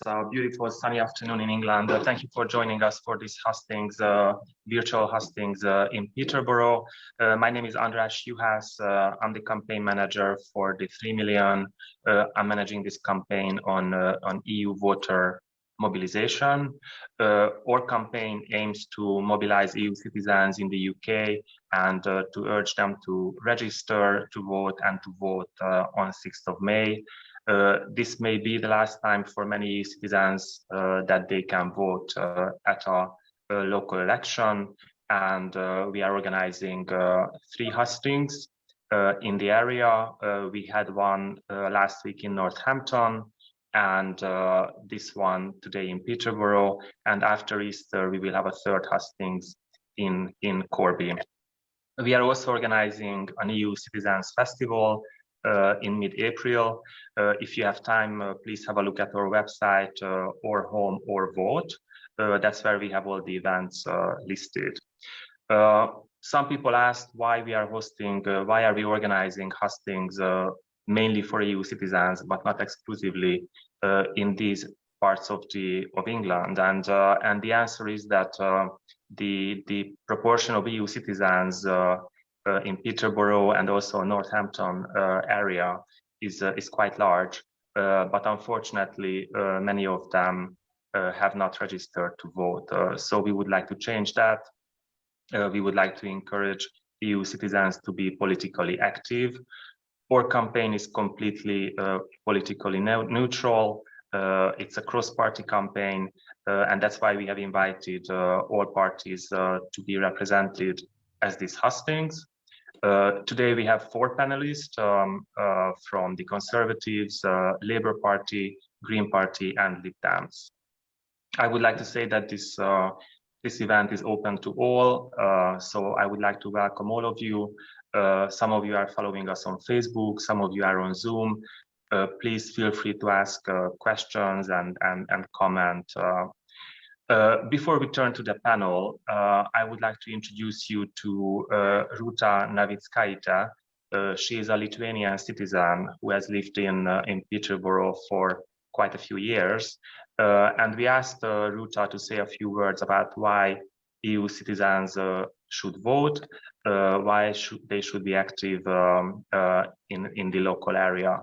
a beautiful sunny afternoon in England. Thank you for joining us for this hustings, virtual hustings in Peterborough. My name is András Juhász. I'm the campaign manager for the 3 million. I'm managing this campaign on EU voter mobilization. Our campaign aims to mobilize EU citizens in the UK and to urge them to register to vote and to vote on 6th of May. This may be the last time for many citizens that they can vote at a local election, and we are organizing 3 hustings in the area. We had one last week in Northampton, and this one today in Peterborough, and after Easter we will have a 3rd hustings in Corby. We are also organizing an EU Citizens Festival in mid-April. If you have time, please have a look at our website, or Home or Vote. That's where we have all the events listed. Some people asked why we are hosting, why are we organizing hustings mainly for EU citizens, but not exclusively in these parts of England. And the answer is that the proportion of EU citizens in Peterborough and also Northampton area is quite large, but unfortunately many of them have not registered to vote. So we would like to change that. We would like to encourage EU citizens to be politically active. Our campaign is completely politically neutral. It's a cross-party campaign, and that's why we have invited all parties to be represented as these hustings. Today we have 4 panelists from the Conservatives, Labour Party, Green Party, and Lib Dems. I would like to say that this event is open to all, so I would like to welcome all of you. Some of you are following us on Facebook, some of you are on Zoom. Please feel free to ask questions and comment. Before we turn to the panel, I would like to introduce you to Ruta Navidskaita. She is a Lithuanian citizen who has lived in Peterborough for quite a few years. And we asked Ruta to say a few words about why EU citizens should vote, why they should be active in the local area.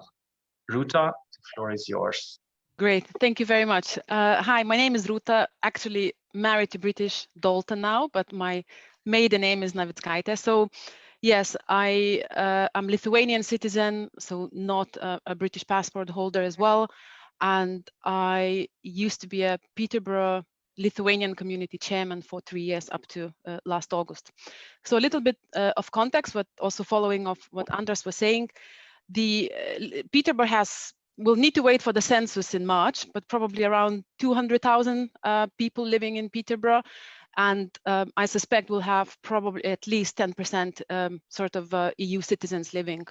Ruta, the floor is yours. Great, thank you very much. Hi, my name is Ruta, actually married to British Dalton now, but my maiden name is Navidskaita. So yes, I'm Lithuanian citizen, so not a British passport holder as well. And I used to be a Peterborough Lithuanian community chairman for 3 years up to last August. So a little bit of context, but also following of what András was saying, the Peterborough will need to wait for the census in March, but probably around 200,000 people living in Peterborough. And I suspect we'll have probably at least 10% sort of EU citizens living,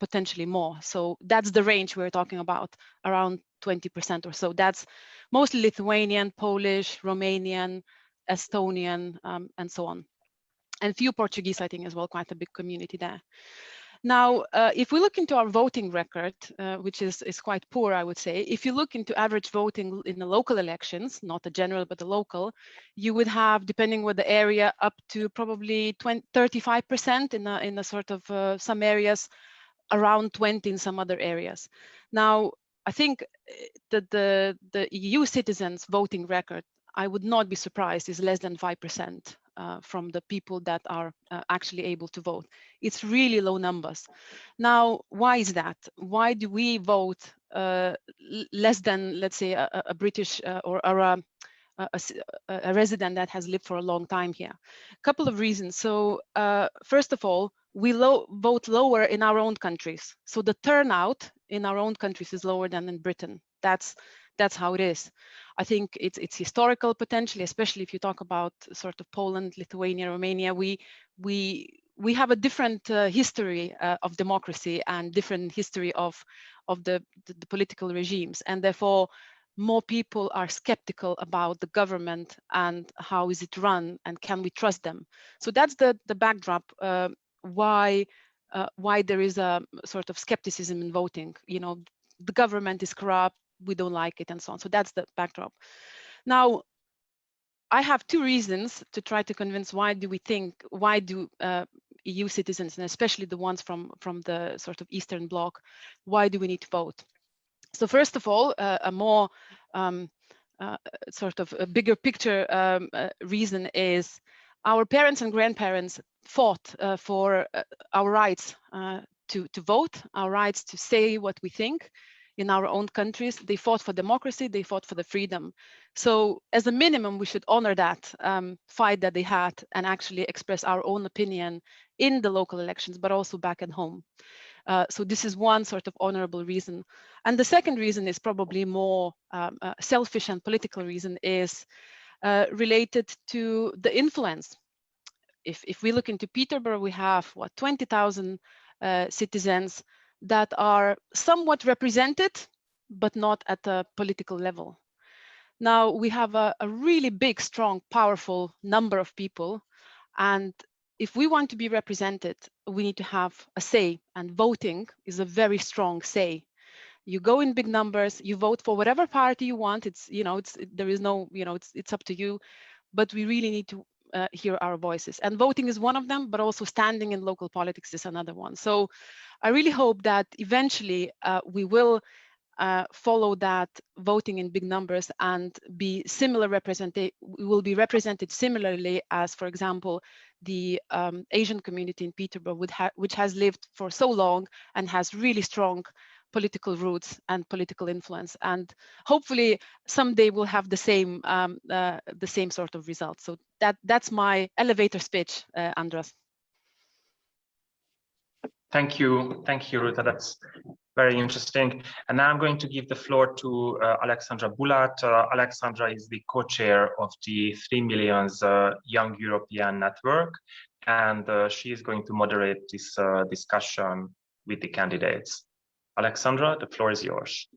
potentially more. So that's the range we're talking about, around 20% or so. That's mostly Lithuanian, Polish, Romanian, Estonian, and so on. And few Portuguese, I think, as well, quite a big community there. Now, if we look into our voting record, which is quite poor, I would say, if you look into average voting in the local elections, not the general, but the local, you would have, depending on the area, up to probably 35% in a sort of some areas, around 20 in some other areas. Now, I think that the EU citizens voting record, I would not be surprised, is less than 5%. From the people that are actually able to vote. It's really low numbers. Now, why is that? Why do we vote less than, let's say, a British or a resident that has lived for a long time here? A couple of reasons. So first of all, we vote lower in our own countries. So the turnout in our own countries is lower than in Britain. That's how it is. I think it's historical potentially, especially if you talk about sort of Poland, Lithuania, Romania. We have a different history of democracy and different history of the political regimes, and therefore more people are skeptical about the government and how is it run and can we trust them. So that's the backdrop why there is a sort of skepticism in voting. You know, the government is corrupt. we don't like it and so on. So that's the backdrop. Now, I have two reasons to try to convince why do EU citizens, and especially the ones from the sort of Eastern Bloc, why do we need to vote? So first of all, a more sort of a bigger picture reason is our parents and grandparents fought for our rights to vote, our rights to say what we think in our own countries. They fought for democracy, they fought for the freedom. So as a minimum, we should honor that fight that they had and actually express our own opinion in the local elections, but also back at home. So this is one sort of honorable reason. And the second reason is probably more selfish and political reason, is related to the influence. If we look into Peterborough, we have, what, 20,000 citizens that are somewhat represented, but not at a political level. Now, we have a really big, strong, powerful number of people, and if we want to be represented, we need to have a say, and voting is a very strong say. You go in big numbers, you vote for whatever party you want. There is no, it's up to you, but we really need to hear our voices. And voting is one of them, but also standing in local politics is another one. So I really hope that eventually we will follow that voting in big numbers and be we will be represented similarly as, for example, the Asian community in Peterborough, which has lived for so long and has really strong political roots and political influence. And hopefully someday we'll have the same sort of results. So that's my elevator speech, Andras. Thank you, Ruta. That's very interesting. And now I'm going to give the floor to Alexandra Bulat. Alexandra is the co-chair of the 3millions Young European Network, and she is going to moderate this discussion with the candidates. Alexandra, the floor is yours.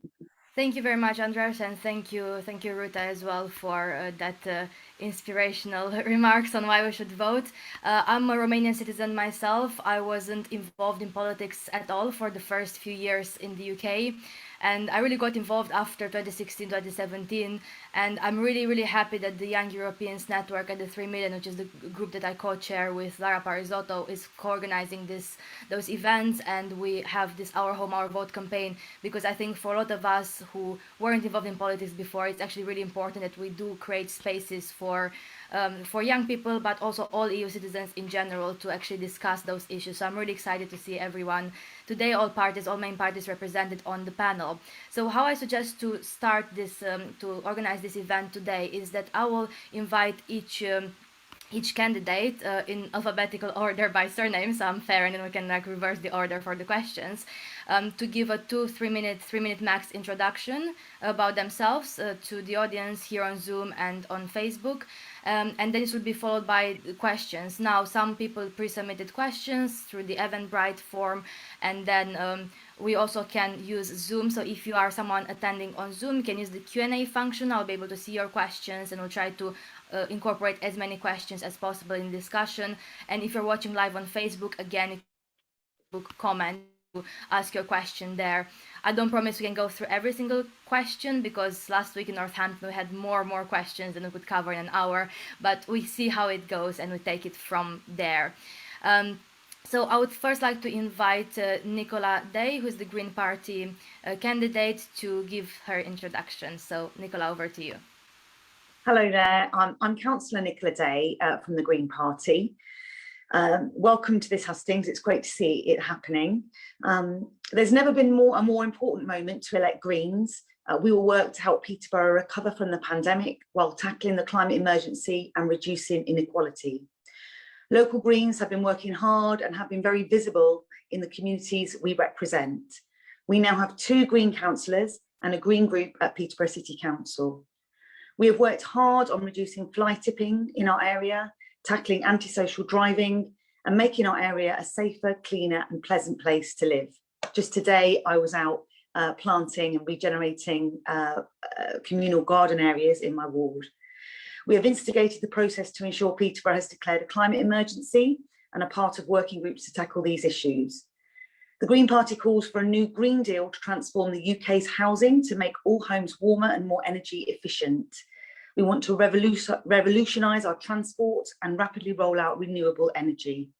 Thank you very much, Andras, and thank you, Ruta, as well for that inspirational remarks on why we should vote. I'm a Romanian citizen myself. I wasn't involved in politics at all for the first few years in the UK. And I really got involved after 2016, 2017. And I'm really, really happy that the Young Europeans Network and the 3million, which is the group that I co-chair with Lara Parisotto, is co-organizing those events. And we have this Our Home, Our Vote campaign, because I think for a lot of us who weren't involved in politics before, it's actually really important that we do create spaces for young people, but also all EU citizens in general, to actually discuss those issues. So I'm really excited to see everyone today, all main parties represented on the panel. So how I suggest to start this, to organize this event today, is that I will invite each candidate in alphabetical order by surname, so I'm fair, and then we can reverse the order for the questions, to give a 3 minute max introduction about themselves to the audience here on Zoom and on Facebook. And then this will be followed by questions. Now, some people pre-submitted questions through the Eventbrite form, and then we also can use Zoom. So if you are someone attending on Zoom, you can use the Q&A function. I'll be able to see your questions, and we'll try to incorporate as many questions as possible in discussion. And if you're watching live on Facebook, again, you can comment to ask your question there. I don't promise we can go through every single question, because last week in Northampton we had more questions than we could cover in an hour, but we see how it goes and we take it from there. So I would first like to invite Nicola Day, who is the Green Party candidate, to give her introduction. So Nicola, over to you. Hello there, I'm Councillor Nicola Day from the Green Party. Welcome to this hustings. It's great to see it happening. There's never been a more important moment to elect Greens. We will work to help Peterborough recover from the pandemic while tackling the climate emergency and reducing inequality. Local Greens have been working hard and have been very visible in the communities we represent. We now have 2 Green councillors and a Green group at Peterborough City Council. We have worked hard on reducing fly tipping in our area, tackling antisocial driving, and making our area a safer, cleaner and pleasant place to live. Just today, I was out planting and regenerating communal garden areas in my ward. We have instigated the process to ensure Peterborough has declared a climate emergency and are part of working groups to tackle these issues. The Green Party calls for a new Green Deal to transform the UK's housing to make all homes warmer and more energy efficient. We want to revolutionise our transport and rapidly roll out renewable energy.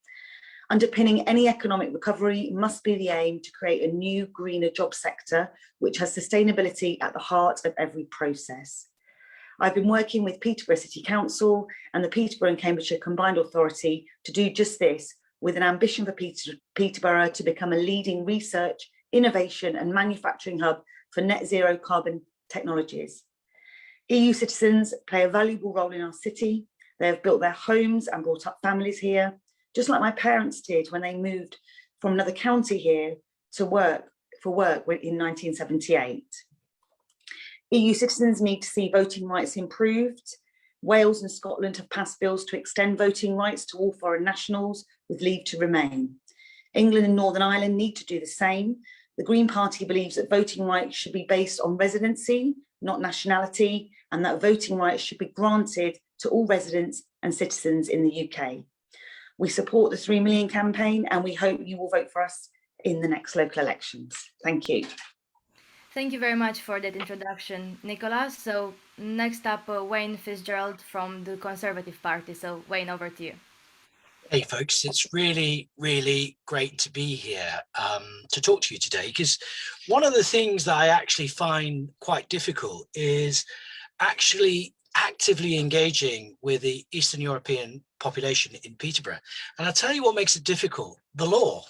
Underpinning any economic recovery must be the aim to create a new, greener job sector, which has sustainability at the heart of every process. I've been working with Peterborough City Council and the Peterborough and Cambridgeshire Combined Authority to do just this, with an ambition for Peterborough to become a leading research, innovation and manufacturing hub for net zero carbon technologies. EU citizens play a valuable role in our city. They have built their homes and brought up families here, just like my parents did when they moved from another county here to work in 1978. EU citizens need to see voting rights improved. Wales and Scotland have passed bills to extend voting rights to all foreign nationals with leave to remain. England and Northern Ireland need to do the same. The Green Party believes that voting rights should be based on residency, not nationality, and that voting rights should be granted to all residents and citizens in the UK. We support the 3 Million campaign and we hope you will vote for us in the next local elections. Thank you. Thank you very much for that introduction, Nicola. So next up, Wayne Fitzgerald from the Conservative Party. So Wayne, over to you. Hey folks, it's really, really great to be here to talk to you today, because one of the things that I actually find quite difficult is actually actively engaging with the Eastern European population in Peterborough. And I'll tell you what makes it difficult: the law.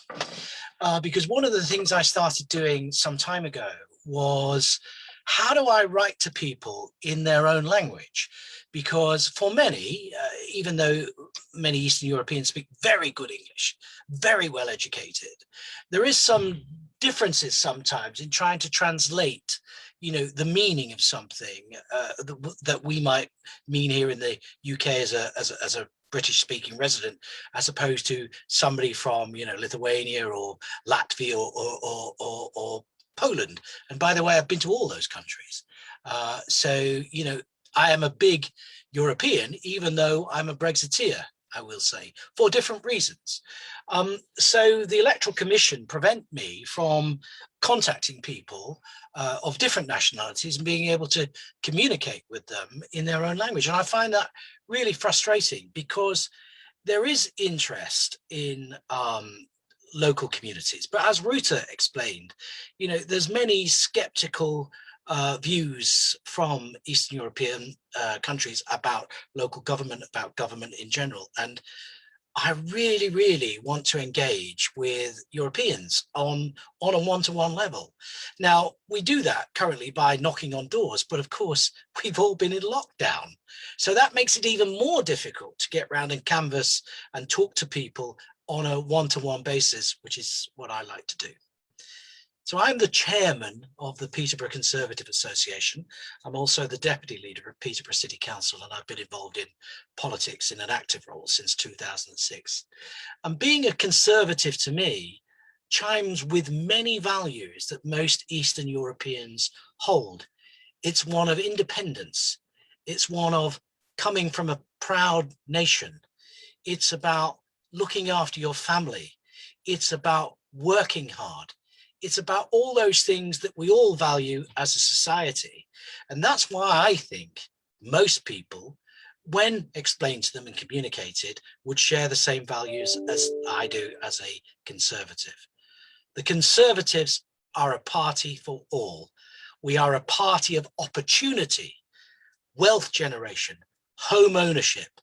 Because one of the things I started doing some time ago was, how do I write to people in their own language? Because for many, even though many Eastern Europeans speak very good English, very well educated, there is some differences sometimes in trying to translate, you know, the meaning of something that we might mean here in the UK as a British speaking resident, as opposed to somebody from, you know, Lithuania or Latvia or Poland. And by the way, I've been to all those countries. So, you know, I am a big European, even though I'm a Brexiteer, I will say, for different reasons. So the Electoral Commission prevent me from contacting people of different nationalities and being able to communicate with them in their own language. And I find that really frustrating, because there is interest in local communities. But as Ruta explained, you know, there's many skeptical views from Eastern European countries about local government, about government in general. And I really, really want to engage with Europeans on a one-to-one level. Now, we do that currently by knocking on doors, but of course, we've all been in lockdown. So that makes it even more difficult to get around and canvass and talk to people on a one-to-one basis, which is what I like to do. So I'm the chairman of the Peterborough Conservative Association. I'm also the deputy leader of Peterborough City Council, and I've been involved in politics in an active role since 2006. And being a conservative, to me, chimes with many values that most Eastern Europeans hold. It's one of independence. It's one of coming from a proud nation. It's about looking after your family. It's about working hard. It's about all those things that we all value as a society. And that's why I think most people, when explained to them and communicated, would share the same values as I do as a conservative. The Conservatives are a party for all. We are a party of opportunity, wealth generation, home ownership,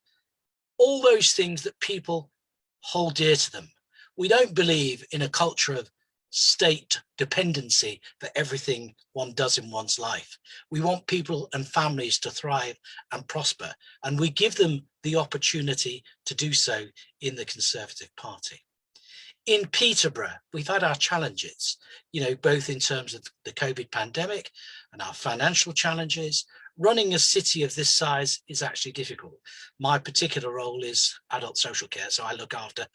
all those things that people hold dear to them. We don't believe in a culture of state dependency for everything one does in one's life. We want people and families to thrive and prosper, and we give them the opportunity to do so in the Conservative Party. In Peterborough, we've had our challenges, you know, both in terms of the COVID pandemic and our financial challenges. Running a city of this size is actually difficult. My particular role is adult social care, so I look after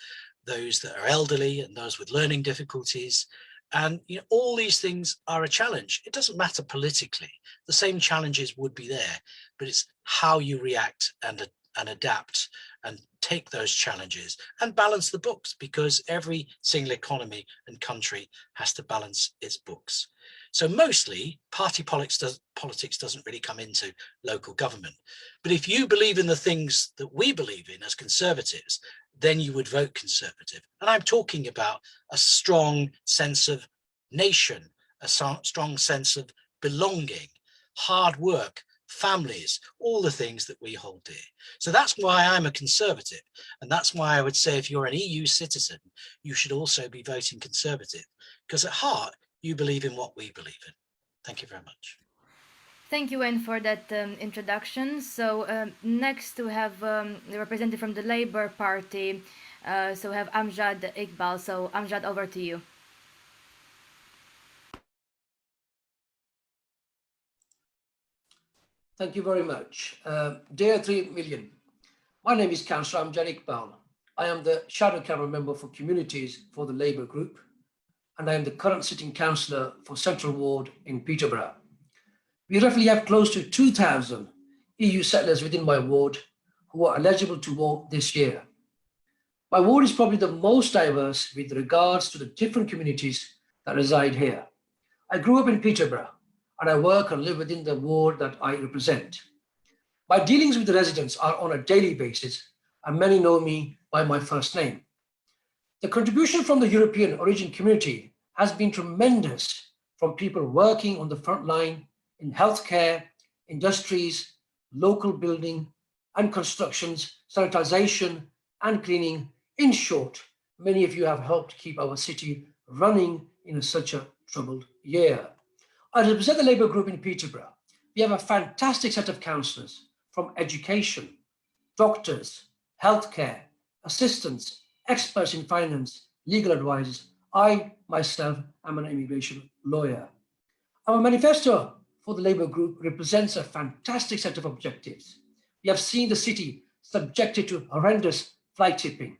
those that are elderly and those with learning difficulties. And you know, all these things are a challenge. It doesn't matter politically. The same challenges would be there, but it's how you react and and adapt and take those challenges and balance the books, because every single economy and country has to balance its books. So mostly party politics doesn't really come into local government. But if you believe in the things that we believe in as Conservatives, then you would vote Conservative. And I'm talking about a strong sense of nation, a strong sense of belonging, hard work, families, all the things that we hold dear. So that's why I'm a Conservative. And that's why I would say if you're an EU citizen, you should also be voting Conservative, because at heart, you believe in what we believe in. Thank you very much. Thank you, Wayne, for that introduction. So next we have the representative from the Labour Party. So we have Amjad Iqbal. So Amjad, over to you. Thank you very much. Dear 3 million, my name is Councillor Amjad Iqbal. I am the Shadow Cabinet Member for Communities for the Labour Group, and I am the current sitting councillor for Central Ward in Peterborough. We roughly have close to 2,000 EU settlers within my ward who are eligible to vote this year. My ward is probably the most diverse with regards to the different communities that reside here. I grew up in Peterborough, and I work and live within the ward that I represent. My dealings with the residents are on a daily basis, and many know me by my first name. The contribution from the European origin community has been tremendous, from people working on the front line in healthcare, industries, local building and constructions, sanitisation and cleaning. In short, many of you have helped keep our city running in such a troubled year. I represent the Labour Group in Peterborough. We have a fantastic set of councillors from education, doctors, healthcare, assistants, experts in finance, legal advisors. I myself am an immigration lawyer. Our manifesto for the Labour Group represents a fantastic set of objectives. We have seen the city subjected to horrendous fly tipping.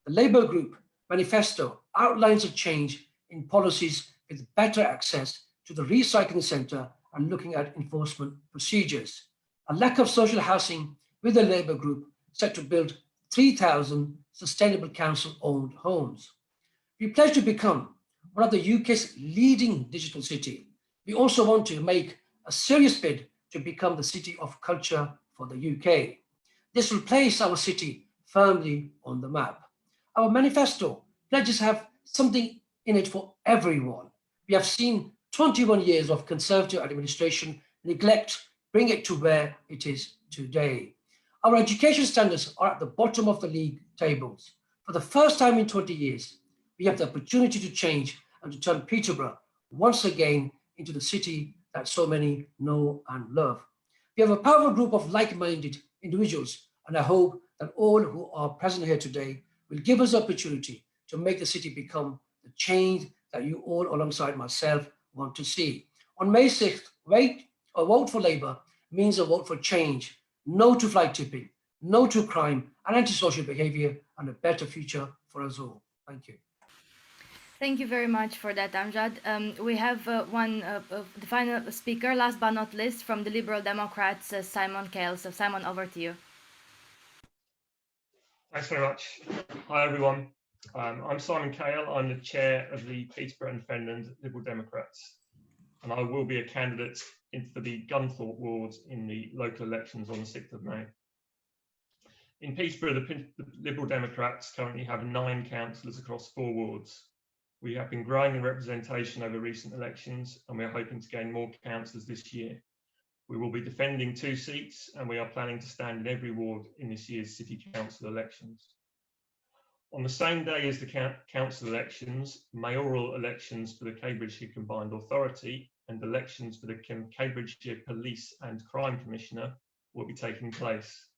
The Labour Group manifesto outlines a change in policies with better access to the recycling centre and looking at enforcement procedures. A lack of social housing, with the Labour Group set to build 3,000 sustainable council-owned homes. We pledge to become one of the UK's leading digital city. We also want to make a serious bid to become the city of culture for the UK. This will place our city firmly on the map. Our manifesto pledges have something in it for everyone. We have seen 21 years of Conservative administration neglect bring it to where it is today. Our education standards are at the bottom of the league tables. For the first time in 20 years, we have the opportunity to change and to turn Peterborough once again into the city that so many know and love. We have a powerful group of like-minded individuals, and I hope that all who are present here today will give us the opportunity to make the city become the change that you all, alongside myself, want to see. On May 6th, a vote for Labour means a vote for change. No to fly tipping, no to crime and antisocial behaviour, and a better future for us all. Thank you. Thank you very much for that, Amjad. We have the final speaker, last but not least, from the Liberal Democrats, Simon Kale. So Simon, over to you. Thanks very much. Hi, everyone. I'm Simon Kale. I'm the chair of the Peterborough Independent Liberal Democrats, and I will be a candidate for the Gunthorpe ward in the local elections on the 6th of May. In Peterborough, the Liberal Democrats currently have 9 councillors across 4 wards. We have been growing in representation over recent elections, and we are hoping to gain more councillors this year. We will be defending 2 seats, and we are planning to stand in every ward in this year's City Council elections. On the same day as the council elections, mayoral elections for the Cambridgeshire Combined Authority and elections for the Cambridgeshire Police and Crime Commissioner will be taking place.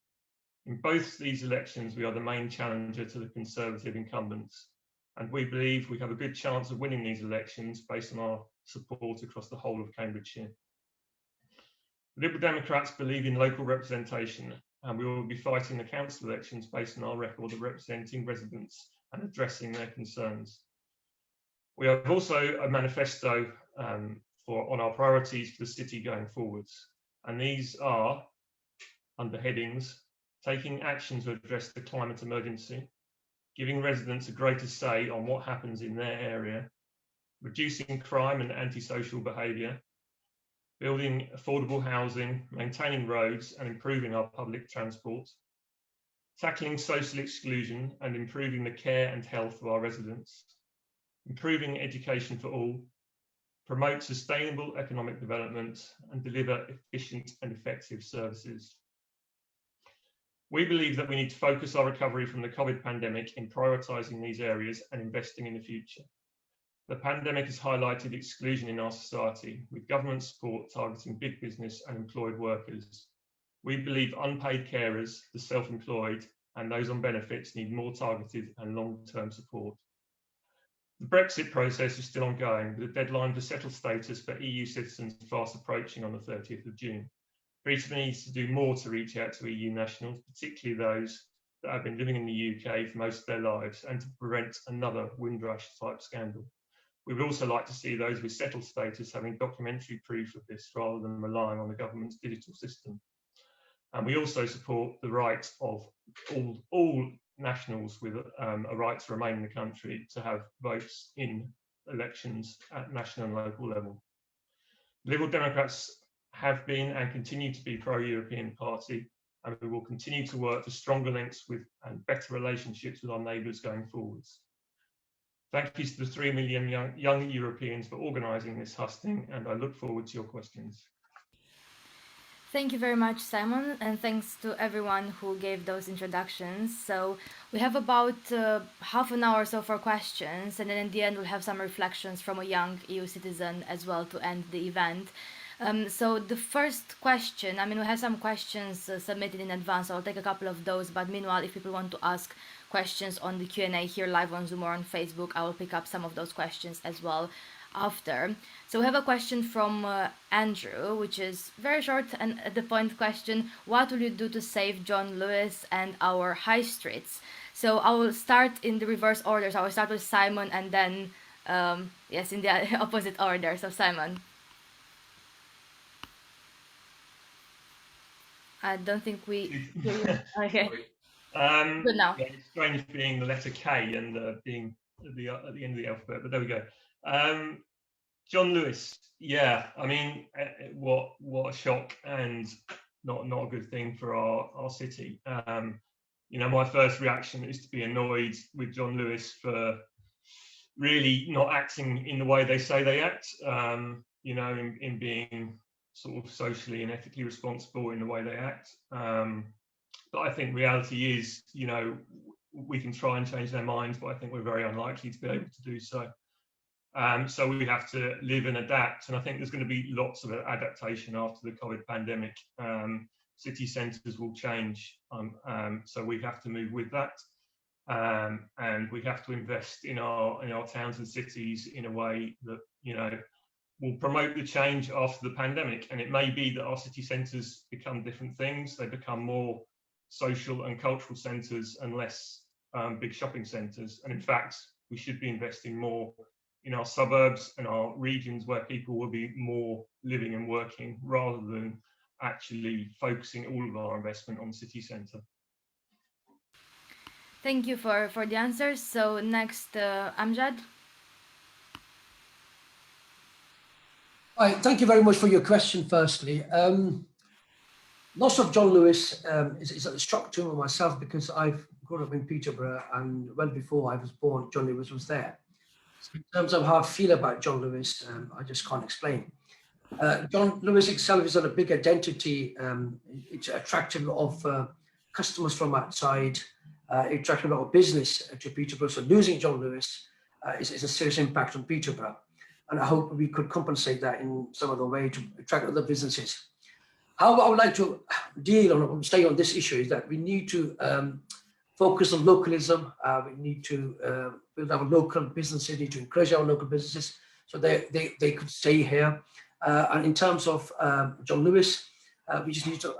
In both these elections, we are the main challenger to the Conservative incumbents, and we believe we have a good chance of winning these elections based on our support across the whole of Cambridgeshire. The Liberal Democrats believe in local representation, and we will be fighting the council elections based on our record of representing residents and addressing their concerns. We have also a manifesto on our priorities for the city going forwards, and these are under headings: taking action to address the climate emergency, giving residents a greater say on what happens in their area, reducing crime and antisocial behaviour, building affordable housing, maintaining roads and improving our public transport, tackling social exclusion and improving the care and health of our residents, improving education for all, promote sustainable economic development and deliver efficient and effective services. We believe that we need to focus our recovery from the COVID pandemic in prioritising these areas and investing in the future. The pandemic has highlighted exclusion in our society, with government support targeting big business and employed workers. We believe unpaid carers, the self-employed, and those on benefits need more targeted and long-term support. The Brexit process is still ongoing, with a deadline for settled status for EU citizens fast approaching on the 30th of June. Peterborough needs to do more to reach out to EU nationals, particularly those that have been living in the UK for most of their lives, and to prevent another Windrush type scandal. We would also like to see those with settled status having documentary proof of this rather than relying on the government's digital system. And we also support the right of all nationals with a right to remain in the country to have votes in elections at national and local level. Liberal Democrats have been and continue to be pro-European party, and we will continue to work for stronger links with and better relationships with our neighbours going forwards. Thank you to the 3 million young Europeans for organising this husting, and I look forward to your questions. Thank you very much, Simon, and thanks to everyone who gave those introductions. So we have about half an hour or so for questions, and then in the end we'll have some reflections from a young EU citizen as well to end the event. So the first question, we have some questions submitted in advance, so I'll take a couple of those, but meanwhile, if people want to ask questions on the Q&A here live on Zoom or on Facebook, I will pick up some of those questions as well after. So we have a question from Andrew, which is very short and at the point question: what will you do to save John Lewis and our high streets? So I will start in the reverse order, so I will start with Simon and then, yes, in the opposite order. So Simon. I don't think we hear you. Okay. Good now. Yeah, it's strange being the letter K and being at the end of the alphabet, but there we go. John Lewis, yeah, what a shock and not a good thing for our city. My first reaction is to be annoyed with John Lewis for really not acting in the way they say they act. In being sort of socially and ethically responsible in the way they act. But I think reality is, we can try and change their minds, but I think we're very unlikely to be able to do so. So we have to live and adapt. And I think there's going to be lots of adaptation after the COVID pandemic. City centres will change. So we have to move with that. And we have to invest in our towns and cities in a way that, will promote the change after the pandemic. And it may be that our city centres become different things. They become more social and cultural centres and less big shopping centres. And in fact, we should be investing more in our suburbs and our regions where people will be more living and working, rather than actually focusing all of our investment on the city centre. Thank you for the answers. So next, Amjad. Hi, thank you very much for your question, firstly. Loss of John Lewis is a shock to myself, because I've grown up in Peterborough, and well before I was born, John Lewis was there. So in terms of how I feel about John Lewis, I just can't explain. John Lewis itself is a big identity. It's attracted a lot of customers from outside. It attracted a lot of business to Peterborough. So losing John Lewis is a serious impact on Peterborough. And I hope we could compensate that in some other way to attract other businesses. How I would like to deal or stay on this issue is that we need to focus on localism. We need to build our local businesses, need to encourage our local businesses so they could stay here. And in terms of John Lewis, we just need to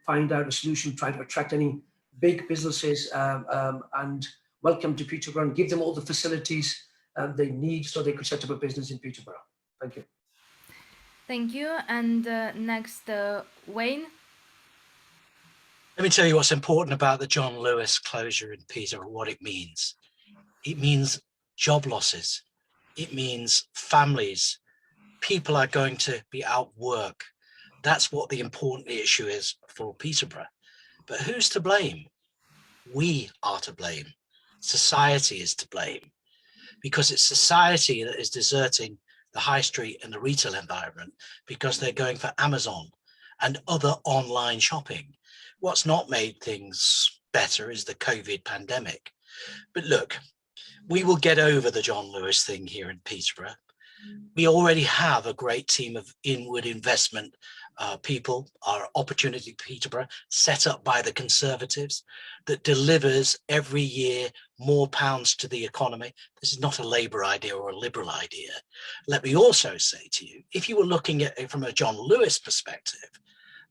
find out a solution, try to attract any big businesses and welcome to Peterborough and give them all the facilities they need so they could set up a business in Peterborough. Thank you. Thank you. And next, Wayne. Let me tell you what's important about the John Lewis closure in Peterborough, what it means. It means job losses. It means families. People are going to be out of work. That's what the important issue is for Peterborough. But who's to blame? We are to blame. Society is to blame, because it's society that is deserting the high street and the retail environment because they're going for Amazon and other online shopping. What's not made things better is the COVID pandemic. But look, we will get over the John Lewis thing here in Peterborough. We already have a great team of inward investment people, our Opportunity Peterborough, set up by the Conservatives, that delivers every year more pounds to the economy. This is not a Labour idea or a Liberal idea. Let me also say to you, if you were looking at it from a John Lewis perspective,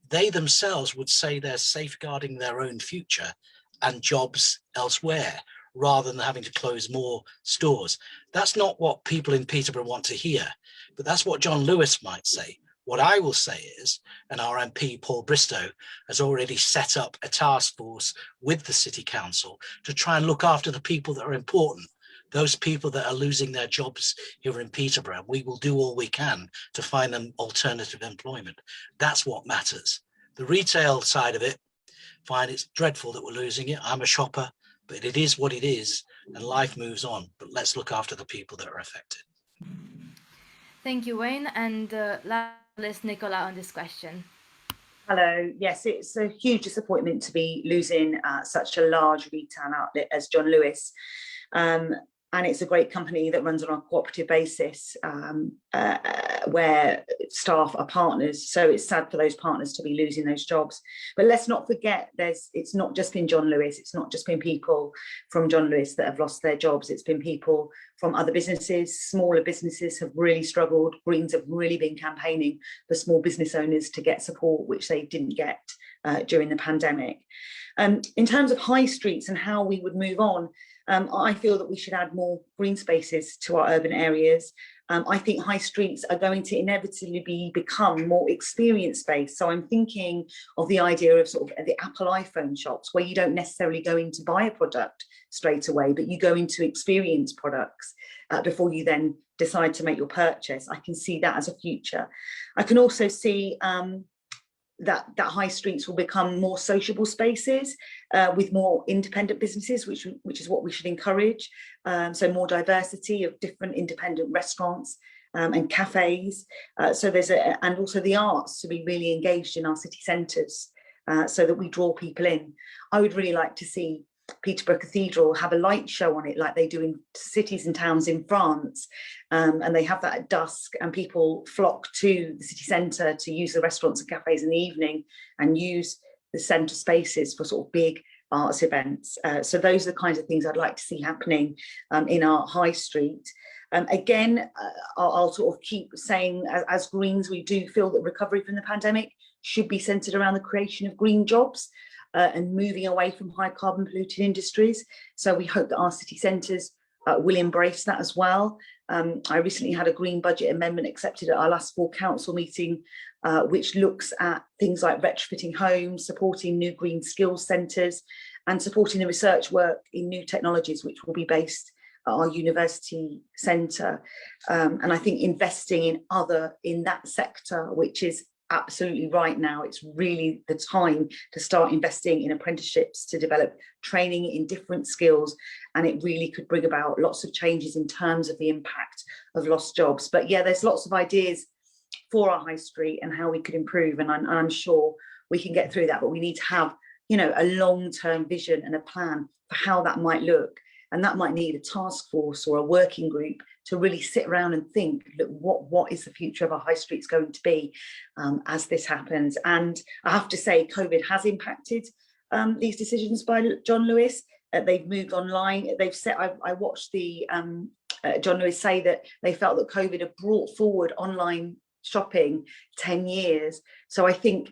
they themselves would say they're safeguarding their own future and jobs elsewhere, rather than having to close more stores. That's not what people in Peterborough want to hear, but that's what John Lewis might say. What I will say is, and our MP Paul Bristow has already set up a task force with the City Council to try and look after the people that are important, those people that are losing their jobs here in Peterborough. We will do all we can to find them alternative employment. That's what matters. The retail side of it, fine, it's dreadful that we're losing it. I'm a shopper, but it is what it is, and life moves on. But let's look after the people that are affected. Thank you, Wayne. And last, Nicola, on this question. Hello. Yes, it's a huge disappointment to be losing such a large retail outlet as John Lewis. And it's a great company that runs on a cooperative basis, where staff are partners. So it's sad for those partners to be losing those jobs. But let's not forget, it's not just been John Lewis. It's not just been people from John Lewis that have lost their jobs. It's been people from other businesses. Smaller businesses have really struggled. Greens have really been campaigning for small business owners to get support, which they didn't get during the pandemic. In terms of high streets and how we would move on, I feel that we should add more green spaces to our urban areas. I think high streets are going to inevitably become more experience based. So I'm thinking of the idea of sort of the Apple iPhone shops, where you don't necessarily go in to buy a product straight away, but you go in to experience products before you then decide to make your purchase. I can see that as a future. I can also see that high streets will become more sociable spaces with more independent businesses, which is what we should encourage. So more diversity of different independent restaurants and cafes. So and also the arts to be really engaged in our city centres, so that we draw people in. I would really like to see Peterborough Cathedral have a light show on it, like they do in cities and towns in France, and they have that at dusk, and people flock to the city centre to use the restaurants and cafes in the evening and use the centre spaces for sort of big arts events. So those are the kinds of things I'd like to see happening in our high street. Again, I'll sort of keep saying, as Greens, we do feel that recovery from the pandemic should be centred around the creation of green jobs. And moving away from high carbon polluting industries. So we hope that our city centres will embrace that as well. I recently had a green budget amendment accepted at our last full council meeting, which looks at things like retrofitting homes, supporting new green skills centres, and supporting the research work in new technologies, which will be based at our university centre. And I think investing in that sector, which is absolutely right now, it's really the time to start investing in apprenticeships to develop training in different skills, and it really could bring about lots of changes in terms of the impact of lost jobs. But yeah, there's lots of ideas for our high street and how we could improve, and I'm sure we can get through that, but we need to have, you know, a long-term vision and a plan for how that might look. And that might need a task force or a working group to really sit around and think, look, what is the future of our high streets going to be as this happens? And I have to say, COVID has impacted these decisions by John Lewis. They've moved online. They've said, I watched the John Lewis say that they felt that COVID had brought forward online shopping 10 years. So I think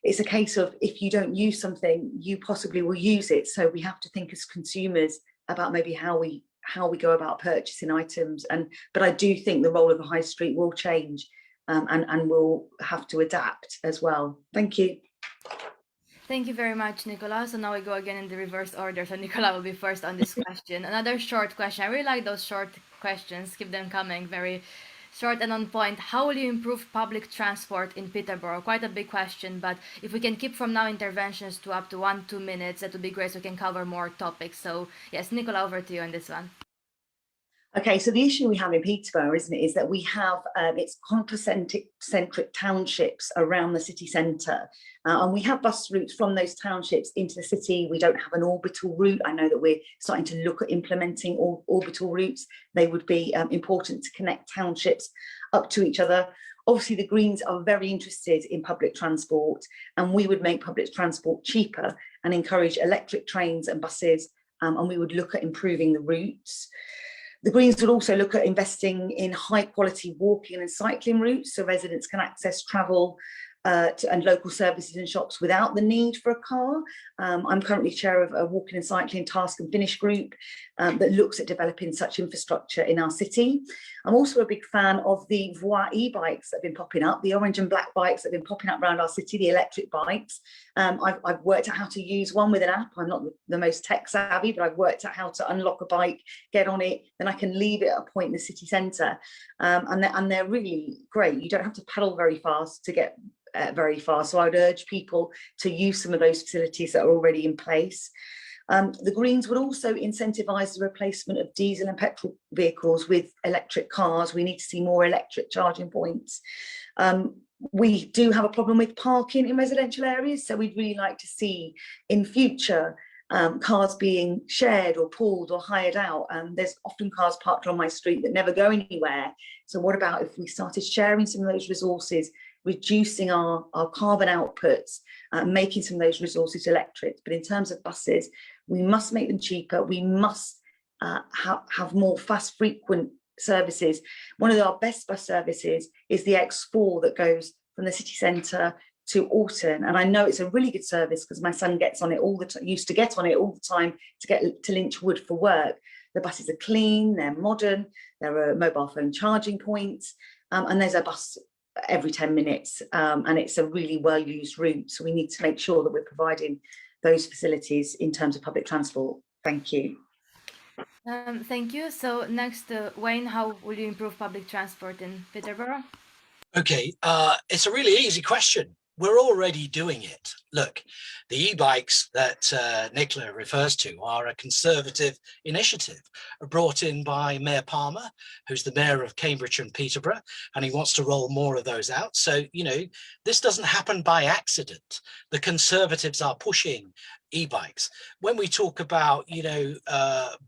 it's a case of, if you don't use something, you possibly will use it. So we have to think as consumers about maybe how we go about purchasing items. But I do think the role of the high street will change, and we'll have to adapt as well. Thank you. Thank you very much, Nicola. So now we go again in the reverse order. So Nicola will be first on this question. Another short question. I really like those short questions. Keep them coming. Very short and on point. How will you improve public transport in Peterborough? Quite a big question, but if we can keep from now interventions to up to 1-2 minutes, that would be great so we can cover more topics. So yes, Nicola, over to you on this one. Okay, so the issue we have in Peterborough, isn't it, is that we have it's concentric townships around the city centre, and we have bus routes from those townships into the city. We don't have an orbital route. I know that we're starting to look at implementing orbital routes. They would be important to connect townships up to each other. Obviously, the Greens are very interested in public transport, and we would make public transport cheaper and encourage electric trains and buses, and we would look at improving the routes. The Greens would also look at investing in high quality walking and cycling routes so residents can access travel and local services and shops without the need for a car. I'm currently chair of a walking and cycling task and finish group that looks at developing such infrastructure in our city. I'm also a big fan of the Voie e-bikes that have been popping up, the orange and black bikes that have been popping up around our city, the electric bikes. I've worked out how to use one with an app. I'm not the most tech savvy, but I've worked out how to unlock a bike, get on it, then I can leave it at a point in the city centre. And they're really great. You don't have to pedal very fast to get very far. So I would urge people to use some of those facilities that are already in place. The Greens would also incentivise the replacement of diesel and petrol vehicles with electric cars. We need to see more electric charging points. We do have a problem with parking in residential areas, so we'd really like to see in future cars being shared or pooled or hired out. There's often cars parked on my street that never go anywhere. So what about if we started sharing some of those resources, reducing our carbon outputs, making some of those resources electric? But in terms of buses, we must make them cheaper. We must have more fast, frequent services. One of our best bus services is the X4 that goes from the city centre to Alton, and I know it's a really good service because my son gets on it all the time, used to get on it all the time to get to Lynchwood for work. The buses are clean, they're modern, there are mobile phone charging points, and there's a bus every 10 minutes, and it's a really well-used route. So we need to make sure that we're providing those facilities in terms of public transport. Thank you. Thank you. So next, Wayne, how will you improve public transport in Peterborough? Okay, it's a really easy question. We're already doing it. Look, the e-bikes that Nicola refers to are a Conservative initiative brought in by Mayor Palmer, who's the mayor of Cambridge and Peterborough, and he wants to roll more of those out. So, you know, this doesn't happen by accident. The Conservatives are pushing e-bikes. When we talk about, you know,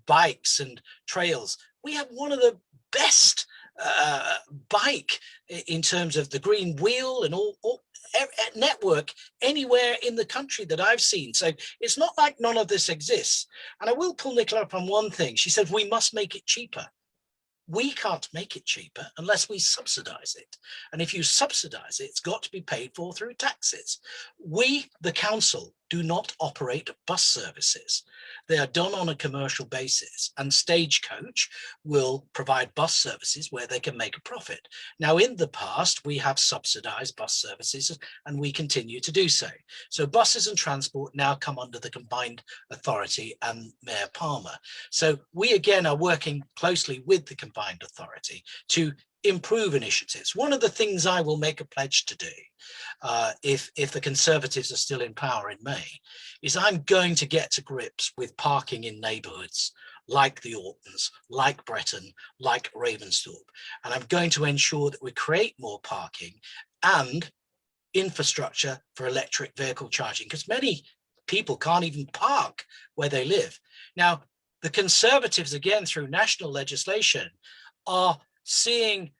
bikes and trails, we have one of the best bike in terms of the green wheel and all network anywhere in the country that I've seen. So it's not like none of this exists. And I will pull Nicola up on one thing. She said we must make it cheaper. We can't make it cheaper unless we subsidize it. And if you subsidize it, it's got to be paid for through taxes. We, the council, do not operate bus services. They are done on a commercial basis, and Stagecoach will provide bus services where they can make a profit. Now, in the past, we have subsidized bus services and we continue to do so. So buses and transport now come under the combined authority and Mayor Palmer. So we again are working closely with the combined authority to improve initiatives. One of the things I will make a pledge to do if the Conservatives are still in power in May is I'm going to get to grips with parking in neighbourhoods like the Ortons, like Bretton, like Ravensthorpe, and I'm going to ensure that we create more parking and infrastructure for electric vehicle charging, because many people can't even park where they live. Now, the Conservatives, again, through national legislation, are seeing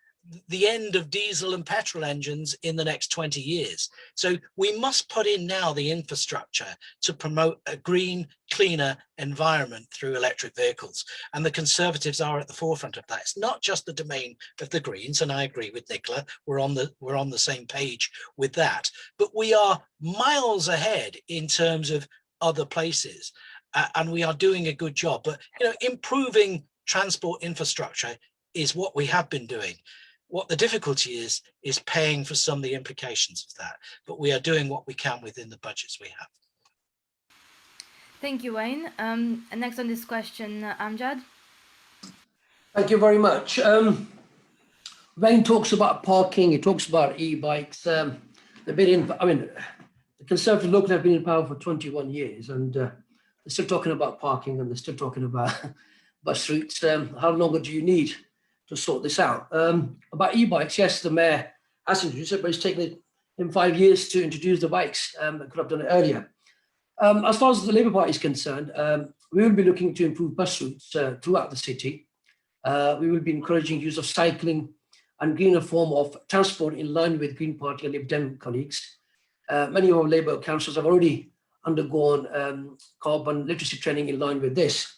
the end of diesel and petrol engines in the next 20 years. So we must put in now the infrastructure to promote a green, cleaner environment through electric vehicles. And the Conservatives are at the forefront of that. It's not just the domain of the Greens, and I agree with Nicola, we're on the same page with that. But we are miles ahead in terms of other places, and we are doing a good job. But you know, improving transport infrastructure is what we have been doing. What the difficulty is paying for some of the implications of that. But we are doing what we can within the budgets we have. Thank you, Wayne. And next on this question, Amjad. Thank you very much. Wayne talks about parking, he talks about e-bikes. The Conservative Local have been in power for 21 years and they're still talking about parking and they're still talking about bus routes. How longer do you need to sort this out? About e-bikes, yes, the mayor has introduced it, but it's taken him 5 years to introduce the bikes. Could have done it earlier. As far as the Labour Party is concerned, we will be looking to improve bus routes throughout the city. We will be encouraging use of cycling and greener form of transport in line with Green Party and Lib Dem colleagues. Many of our Labour councillors have already undergone carbon literacy training in line with this.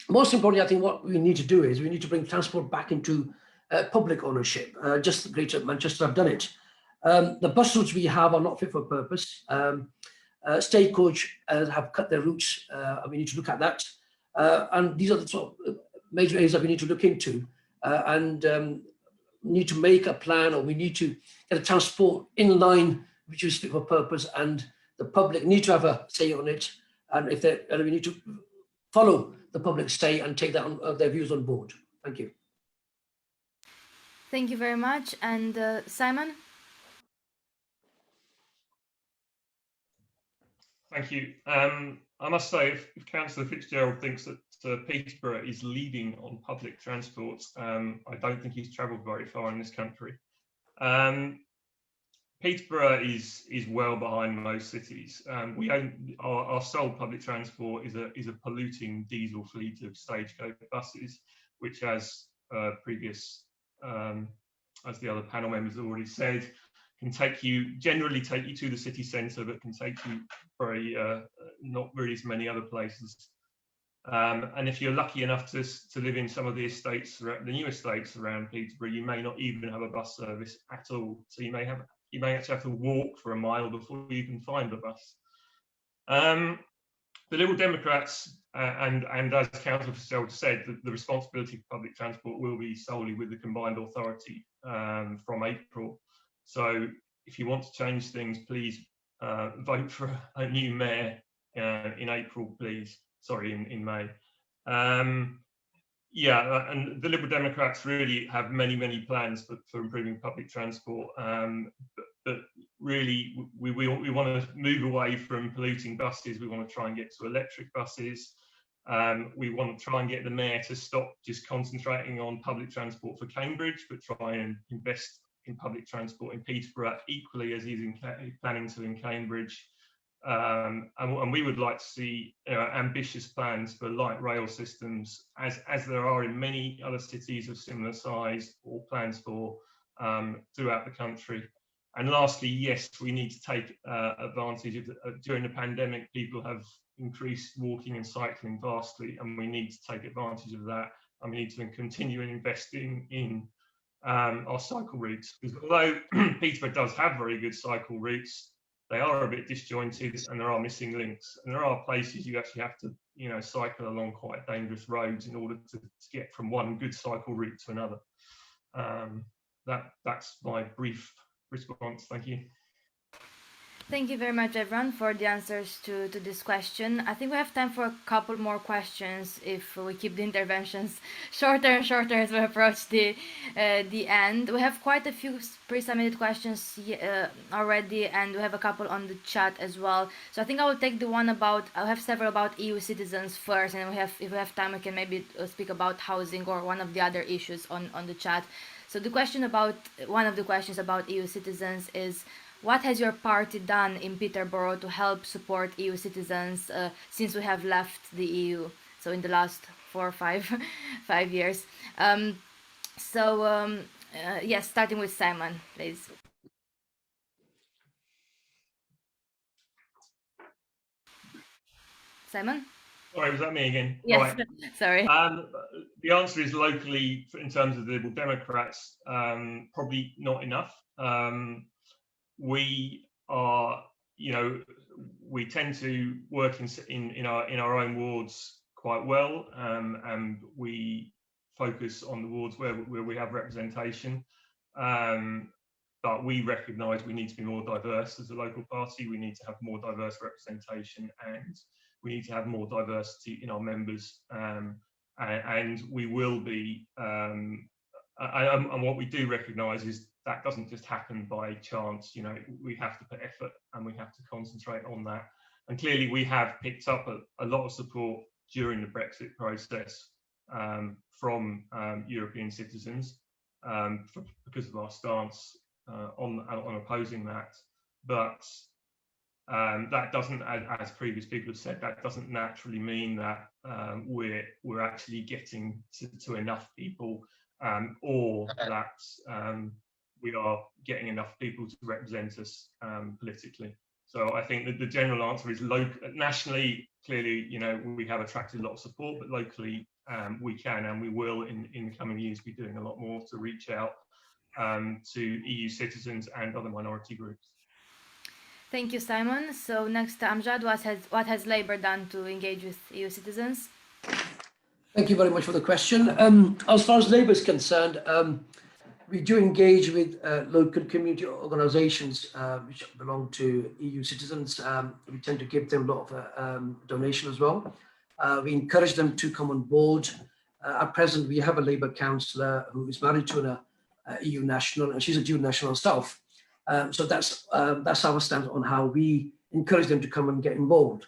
Most importantly, I think what we need to do is we need to bring transport back into public ownership. Just Greater Manchester have done it. The bus routes we have are not fit for purpose. Stagecoach have cut their routes. We need to look at that. And these are the sort of major areas that we need to look into. Need to make a plan, or we need to get a transport in line which is fit for purpose, and the public need to have a say on it. And we need to follow the public say and take that their views on board. Thank you. Thank you very much. And Simon? Thank you. I must say, if Councillor Fitzgerald thinks that Peterborough is leading on public transport, I don't think he's travelled very far in this country. Peterborough is well behind most cities. We own our sole public transport is a polluting diesel fleet of stagecoach buses, which, as the other panel members already said, can generally take you to the city centre, but can take you not really as many other places. And if you're lucky enough to live in some of the estates, the new estates around Peterborough, you may not even have a bus service at all. So you may actually have to walk for a mile before you can find a bus. The Liberal Democrats, and as Councillor Fitzgerald said, the responsibility for public transport will be solely with the combined authority from April. So if you want to change things, please vote for a new mayor in April, please. Sorry, in May. Yeah, and the Liberal Democrats really have many plans for improving public transport. But really, we want to move away from polluting buses. We want to try and get to electric buses. We want to try and get the mayor to stop just concentrating on public transport for Cambridge, but try and invest in public transport in Peterborough equally as he's planning to in Cambridge. And we would like to see ambitious plans for light rail systems, as there are in many other cities of similar size, or plans for throughout the country. And lastly, yes, we need to take advantage of during the pandemic, people have increased walking and cycling vastly, and we need to take advantage of that. And we need to continue investing in our cycle routes, because although Peterborough does have very good cycle routes, they are a bit disjointed and there are missing links, and there are places you actually have to cycle along quite dangerous roads in order to get from one good cycle route to another. That's my brief response. Thank you. Thank you very much, everyone, for the answers to this question. I think we have time for a couple more questions if we keep the interventions shorter and shorter as we approach the end. We have quite a few pre-submitted questions already, and we have a couple on the chat as well. So I think I will take the one I'll have several about EU citizens first, and if we have time, we can maybe speak about housing or one of the other issues on the chat. So one of the questions about EU citizens is, what has your party done in Peterborough to help support EU citizens since we have left the EU? So in the last 4 or 5 years. Yes, starting with Simon, please. Simon? Sorry, was that me again? Yes, right. Sorry. The answer is locally, in terms of the Liberal Democrats, probably not enough. We are, we tend to work in our own wards quite well, and we focus on the wards where we have representation. but we recognise we need to be more diverse as a local party. We need to have more diverse representation, and we need to have more diversity in our members. And we will be. And what we do recognise is that doesn't just happen by chance. You know, we have to put effort and we have to concentrate on that. And clearly, we have picked up a lot of support during the Brexit process from European citizens because of our stance on opposing that. But that doesn't, as previous people have said, that doesn't naturally mean that we're actually getting to enough people, or that we are getting enough people to represent us politically. So I think that the general answer is nationally, clearly, you know, we have attracted a lot of support, but locally we can and we will in the coming years be doing a lot more to reach out to EU citizens and other minority groups. Thank you, Simon. So next, Amjad, what has Labour done to engage with EU citizens? Thank you very much for the question. As far as Labour is concerned, we do engage with local community organisations which belong to EU citizens. We tend to give them a lot of donation as well. We encourage them to come on board. At present, we have a Labour councillor who is married to an EU national, and she's a dual national herself. So that's our stance on how we encourage them to come and get involved.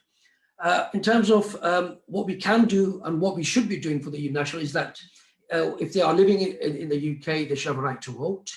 In terms of what we can do and what we should be doing for the EU national is that if they are living in the UK, they should have a right to vote.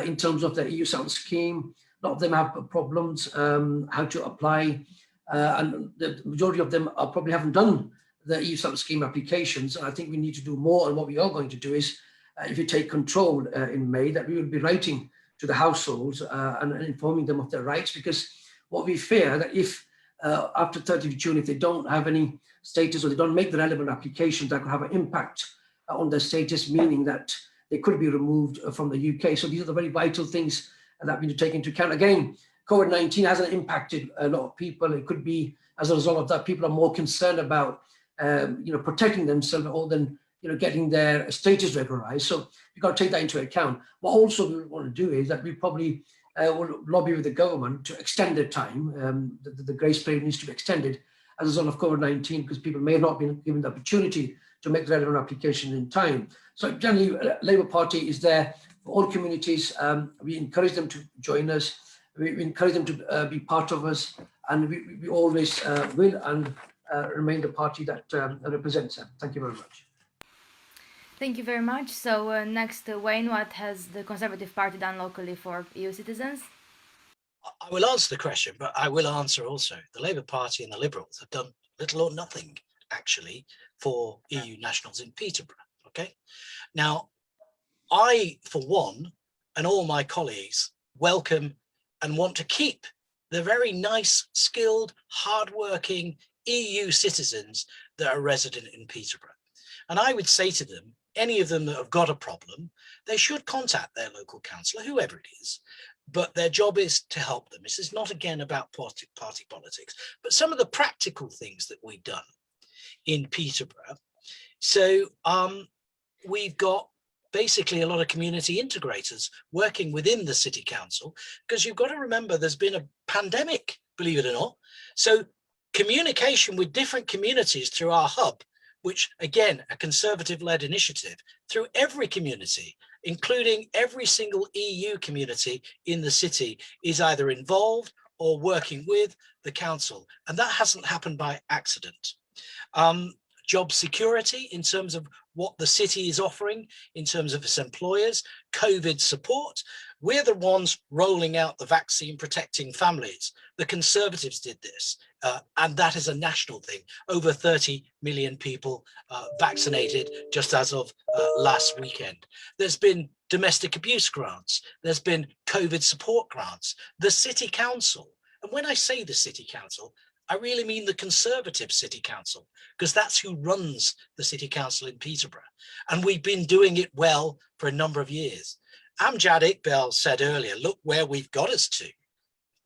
In terms of the EU settlement scheme, a lot of them have problems how to apply, and the majority of them probably haven't done the EU settlement scheme applications. And I think we need to do more. And what we are going to do is, if you take control in May, that we will be writing to the households and informing them of their rights, because what we fear that if after 30th of June, if they don't have any status or they don't make the relevant applications, that could have an impact on their status, meaning that they could be removed from the UK. So these are the very vital things that we need to take into account. Again, COVID-19 hasn't impacted a lot of people. It could be as a result of that, people are more concerned about protecting themselves more than getting their status regularized. So you've got to take that into account. What also we want to do is that we probably will lobby with the government to extend the time. The grace period needs to be extended as a result of COVID-19, because people may have not been given the opportunity to make the relevant application in time. So generally, Labour Party is there for all communities. We encourage them to join us. We encourage them to be part of us, and we always will and remain the party that represents them. Thank you very much. Thank you very much. So next, Wayne, what has the Conservative Party done locally for EU citizens? I will answer the question, but I will answer also. The Labour Party and the Liberals have done little or nothing, actually, for EU nationals in Peterborough. Okay. Now, I, for one, and all my colleagues welcome and want to keep the very nice, skilled, hardworking EU citizens that are resident in Peterborough. And I would say to them, any of them that have got a problem, they should contact their local councillor, whoever it is. But their job is to help them. This is not, again, about party politics, but some of the practical things that we've done in Peterborough. So we've got basically a lot of community integrators working within the city council, because you've got to remember there's been a pandemic, believe it or not. So communication with different communities through our hub, which again, a Conservative-led initiative through every community, including every single EU community in the city, is either involved or working with the council. And that hasn't happened by accident. Job security in terms of what the city is offering in terms of its employers, COVID support. We're the ones rolling out the vaccine protecting families. The Conservatives did this, and that is a national thing. Over 30 million people vaccinated just as of last weekend. There's been domestic abuse grants. There's been COVID support grants. The city council, and when I say the city council, I really mean the Conservative City Council, because that's who runs the City Council in Peterborough. And we've been doing it well for a number of years. Amjad Iqbal said earlier, look where we've got us to.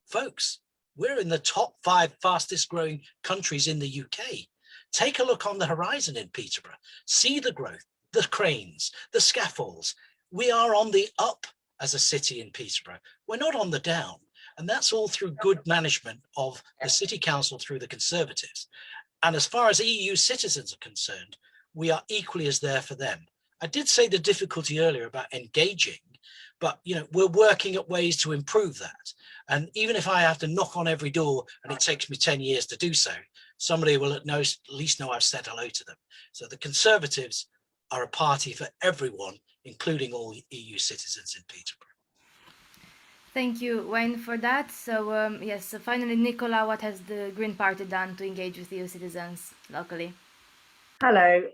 Folks, we're in the top 5 fastest growing countries in the UK. Take a look on the horizon in Peterborough. See the growth, the cranes, the scaffolds. We are on the up as a city in Peterborough. We're not on the down. And that's all through good management of the City Council through the Conservatives. And as far as EU citizens are concerned, we are equally as there for them. I did say the difficulty earlier about engaging, but we're working at ways to improve that. And even if I have to knock on every door and it takes me 10 years to do so, somebody will at least know I've said hello to them. So the Conservatives are a party for everyone, including all EU citizens in Peterborough. Thank you, Wayne, for that. So yes, so finally, Nicola, what has the Green Party done to engage with EU citizens locally? Hello.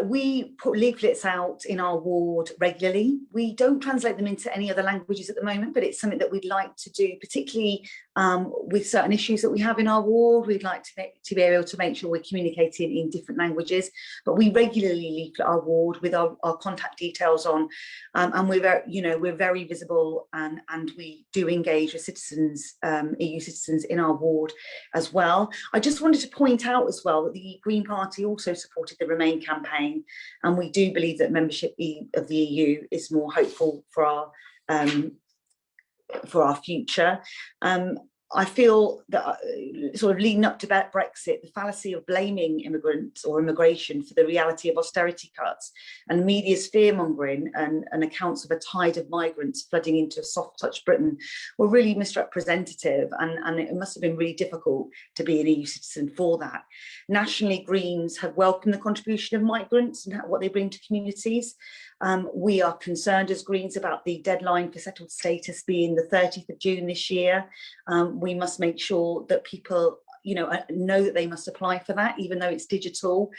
We put leaflets out in our ward regularly. We don't translate them into any other languages at the moment, but it's something that we'd like to do, particularly with certain issues that we have in our ward. We'd like to be able to make sure we're communicating in different languages, but we regularly leaflet our ward with our contact details on, and we're very visible, and we do engage with citizens, EU citizens in our ward as well. I just wanted to point out as well that the Green Party also supported the Remain campaign, and we do believe that membership of the EU is more hopeful for our future. I feel that sort of leading up to Brexit, the fallacy of blaming immigrants or immigration for the reality of austerity cuts and media's fear-mongering and accounts of a tide of migrants flooding into a soft-touch Britain were really misrepresentative, and it must have been really difficult to be an EU citizen for that. Nationally, Greens have welcomed the contribution of migrants and what they bring to communities. We are concerned as Greens about the deadline for settled status being the 30th of June this year. We must make sure that people know that they must apply for that, even though it's digital.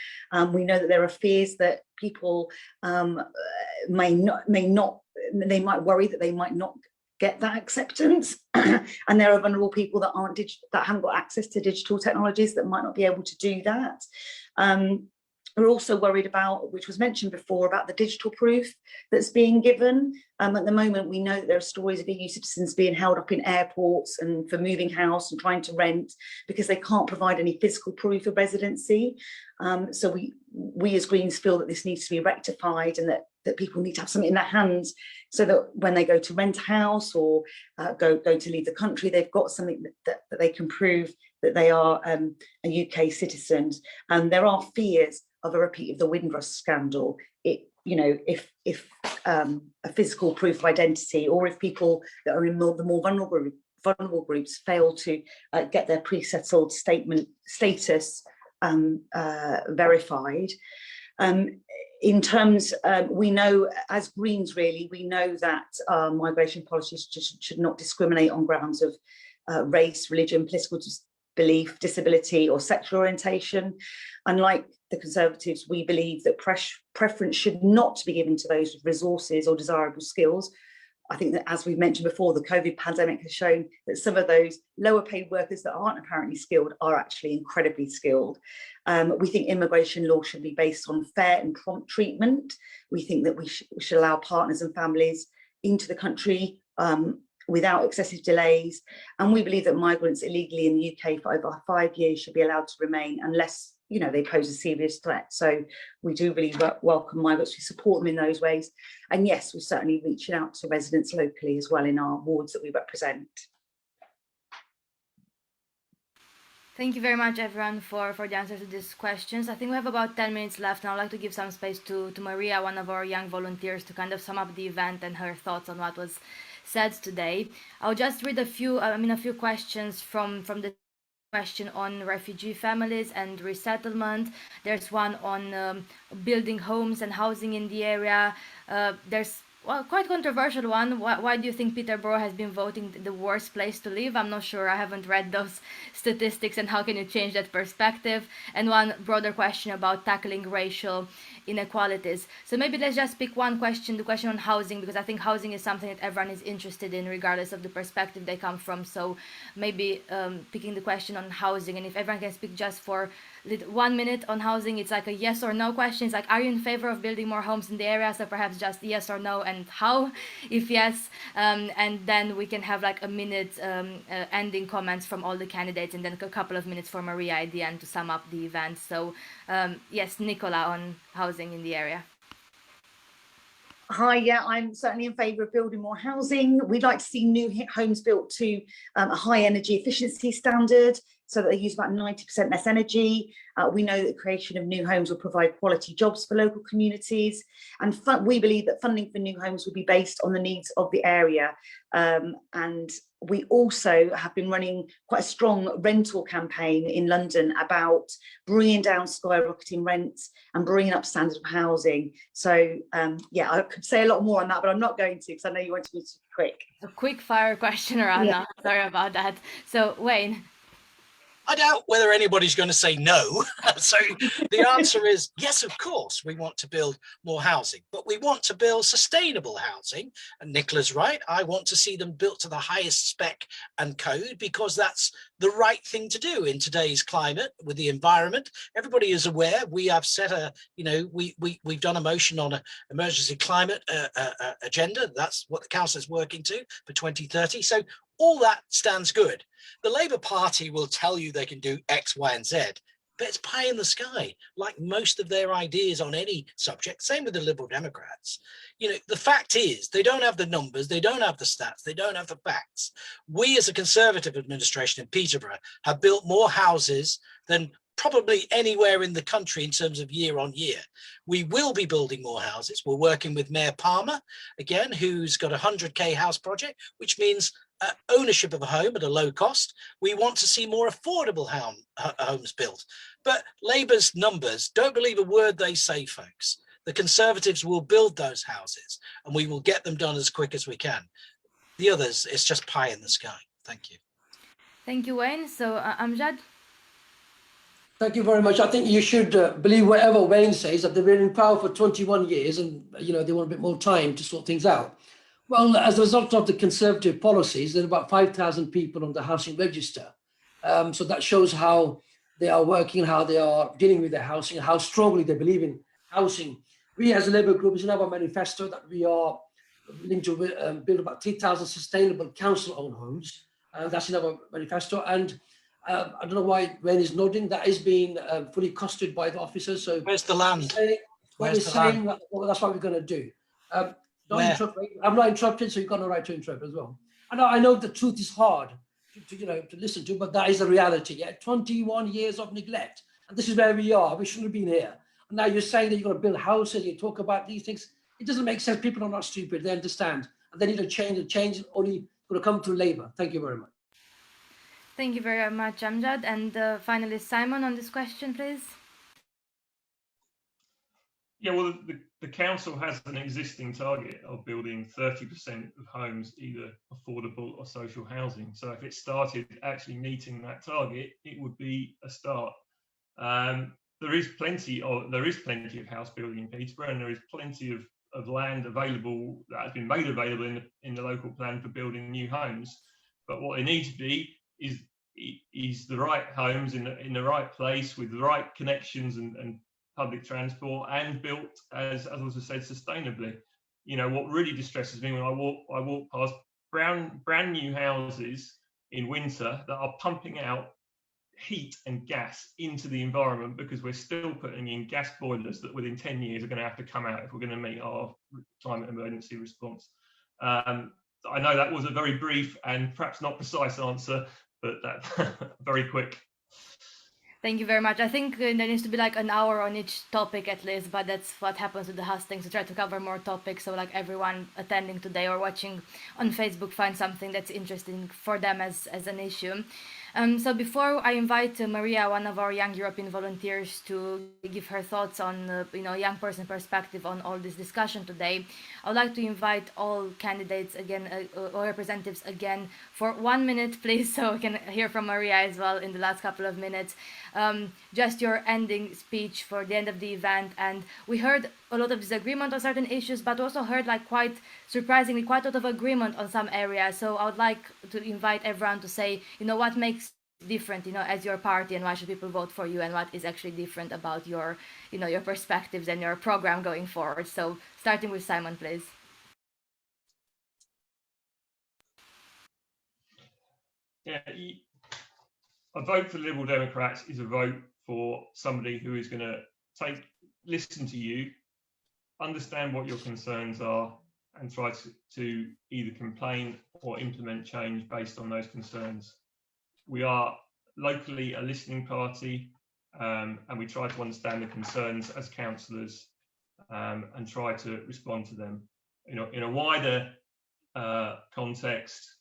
We know that there are fears that people they might worry that they might not get that acceptance, and there are vulnerable people that haven't got access to digital technologies that might not be able to do that. We're also worried about, which was mentioned before, about the digital proof that's being given. At the moment, we know that there are stories of EU citizens being held up in airports and for moving house and trying to rent because they can't provide any physical proof of residency. So we as Greens feel that this needs to be rectified, and that people need to have something in their hands so that when they go to rent a house or go to leave the country, they've got something that they can prove that they are a UK citizen. And there are fears of a repeat of the Windrush scandal. If a physical proof of identity, or if people that are in the more vulnerable groups fail to get their pre-settled status verified. In terms, we know as Greens, really, we know that migration policies just should not discriminate on grounds of race, religion, political belief, disability, or sexual orientation. Unlike the Conservatives, we believe that preference should not be given to those with resources or desirable skills. I think that, as we've mentioned before, the COVID pandemic has shown that some of those lower paid workers that aren't apparently skilled are actually incredibly skilled. We think immigration law should be based on fair and prompt treatment. We think that we should allow partners and families into the country without excessive delays. And we believe that migrants illegally in the UK for over 5 years should be allowed to remain unless they pose a serious threat. So we do really welcome migrants. We support them in those ways. And yes, we're certainly reaching out to residents locally as well in our wards that we represent. Thank you very much, everyone, for the answers to these questions. I think we have about 10 minutes left, and I'd like to give some space to Maria, one of our young volunteers, to kind of sum up the event and her thoughts on what was said today. I'll just read a few questions from the question on refugee families and resettlement. There's one on building homes and housing in the area. There's quite controversial one. Why do you think Peterborough has been voting the worst place to live? I'm not sure. I haven't read those statistics, and how can you change that perspective? And one broader question about tackling racial inequalities. So maybe let's just pick one question, the question on housing, because I think housing is something that everyone is interested in regardless of the perspective they come from. So maybe picking the question on housing, and if everyone can speak just for 1 minute on housing, it's like a yes or no question. It's like, are you in favor of building more homes in the area? So perhaps just yes or no, and how, if yes, and then we can have like a minute ending comments from all the candidates, and then a couple of minutes for Maria at the end to sum up the event. So yes, Nicola, on housing in the area. Hi, yeah, I'm certainly in favour of building more housing. We'd like to see new homes built to a high energy efficiency standard so that they use about 90% less energy. We know that the creation of new homes will provide quality jobs for local communities. And we believe that funding for new homes will be based on the needs of the area. And we also have been running quite a strong rental campaign in London about bringing down skyrocketing rents and bringing up standard of housing. So yeah, I could say a lot more on that, but I'm not going to because I know you wanted me to be quick. A quick fire question, Rana. Yeah. Sorry about that. So Wayne. I doubt whether anybody's going to say no. So the answer is yes, of course, we want to build more housing, but we want to build sustainable housing. And Nicola's right. I want to see them built to the highest spec and code because that's the right thing to do in today's climate with the environment. Everybody is aware we have set a, we've done a motion on an emergency climate agenda. That's what the council is working to for 2030. So all that stands good. The Labour Party will tell you they can do X, Y, and Z, but it's pie in the sky, like most of their ideas on any subject. Same with the Liberal Democrats. The fact is they don't have the numbers, they don't have the stats, they don't have the facts. We as a Conservative administration in Peterborough have built more houses than probably anywhere in the country in terms of year on year. We will be building more houses. We're working with Mayor Palmer, again, who's got a 100k house project, which means ownership of a home at a low cost. We want to see more affordable homes built. But Labour's numbers, don't believe a word they say, folks. The Conservatives will build those houses and we will get them done as quick as we can. The others, it's just pie in the sky. Thank you. Thank you, Wayne. So Amjad? Thank you very much. I think you should believe whatever Wayne says, that they've been in power for 21 years and they want a bit more time to sort things out. Well, as a result of the Conservative policies, there are about 5,000 people on the housing register. So that shows how they are working, how they are dealing with their housing, and how strongly they believe in housing. We as a Labour group, is in our manifesto that we are willing to build about 3,000 sustainable council-owned homes. That's in our manifesto. And I don't know why Wayne is nodding. That is being fully costed by the officers. So where's the land? That's what we're going to do. Don't interrupt. I'm not interrupting, so you've got no right to interrupt as well. I know the truth is hard to listen to, but that is the reality. Yeah, 21 years of neglect, and this is where we are. We shouldn't have been here. And now you're saying that you're going to build houses. You talk about these things. It doesn't make sense. People are not stupid. They understand, and they need to change. The change is only going to come through Labour. Thank you very much. Thank you very much, Amjad. And finally, Simon, on this question, please. Yeah, well, the council has an existing target of building 30% of homes either affordable or social housing. So if it started actually meeting that target, it would be a start. There is plenty of house building in Peterborough, and there is plenty of land available that has been made available in the local plan for building new homes. But what they need to be is the right homes in the right place with the right connections and public transport, and built as also said, sustainably. What really distresses me when I walk past brand new houses in winter that are pumping out heat and gas into the environment because we're still putting in gas boilers that within 10 years are going to have to come out if we're going to meet our climate emergency response. I know that was a very brief and perhaps not precise answer, but that very quick. Thank you very much. I think there needs to be like an hour on each topic at least, but that's what happens with the hustings. We try to cover more topics, so like everyone attending today or watching on Facebook find something that's interesting for them as an issue. So before I invite Maria, one of our Young European volunteers, to give her thoughts on young person perspective on all this discussion today, I would like to invite all candidates again, or representatives again, for 1 minute, please, so we can hear from Maria as well in the last couple of minutes. Just your ending speech for the end of the event. And we heard a lot of disagreement on certain issues, but also heard quite surprisingly quite a lot of agreement on some areas. So I would like to invite everyone to say, what makes different, as your party, and why should people vote for you, and what is actually different about your, your perspectives and your program going forward. So starting with Simon, please. Yeah, a vote for the Liberal Democrats is a vote for somebody who is going to listen to you, understand what your concerns are and try to either complain or implement change based on those concerns. We are locally a listening party, and we try to understand the concerns as councillors and try to respond to them. You know, in a wider context,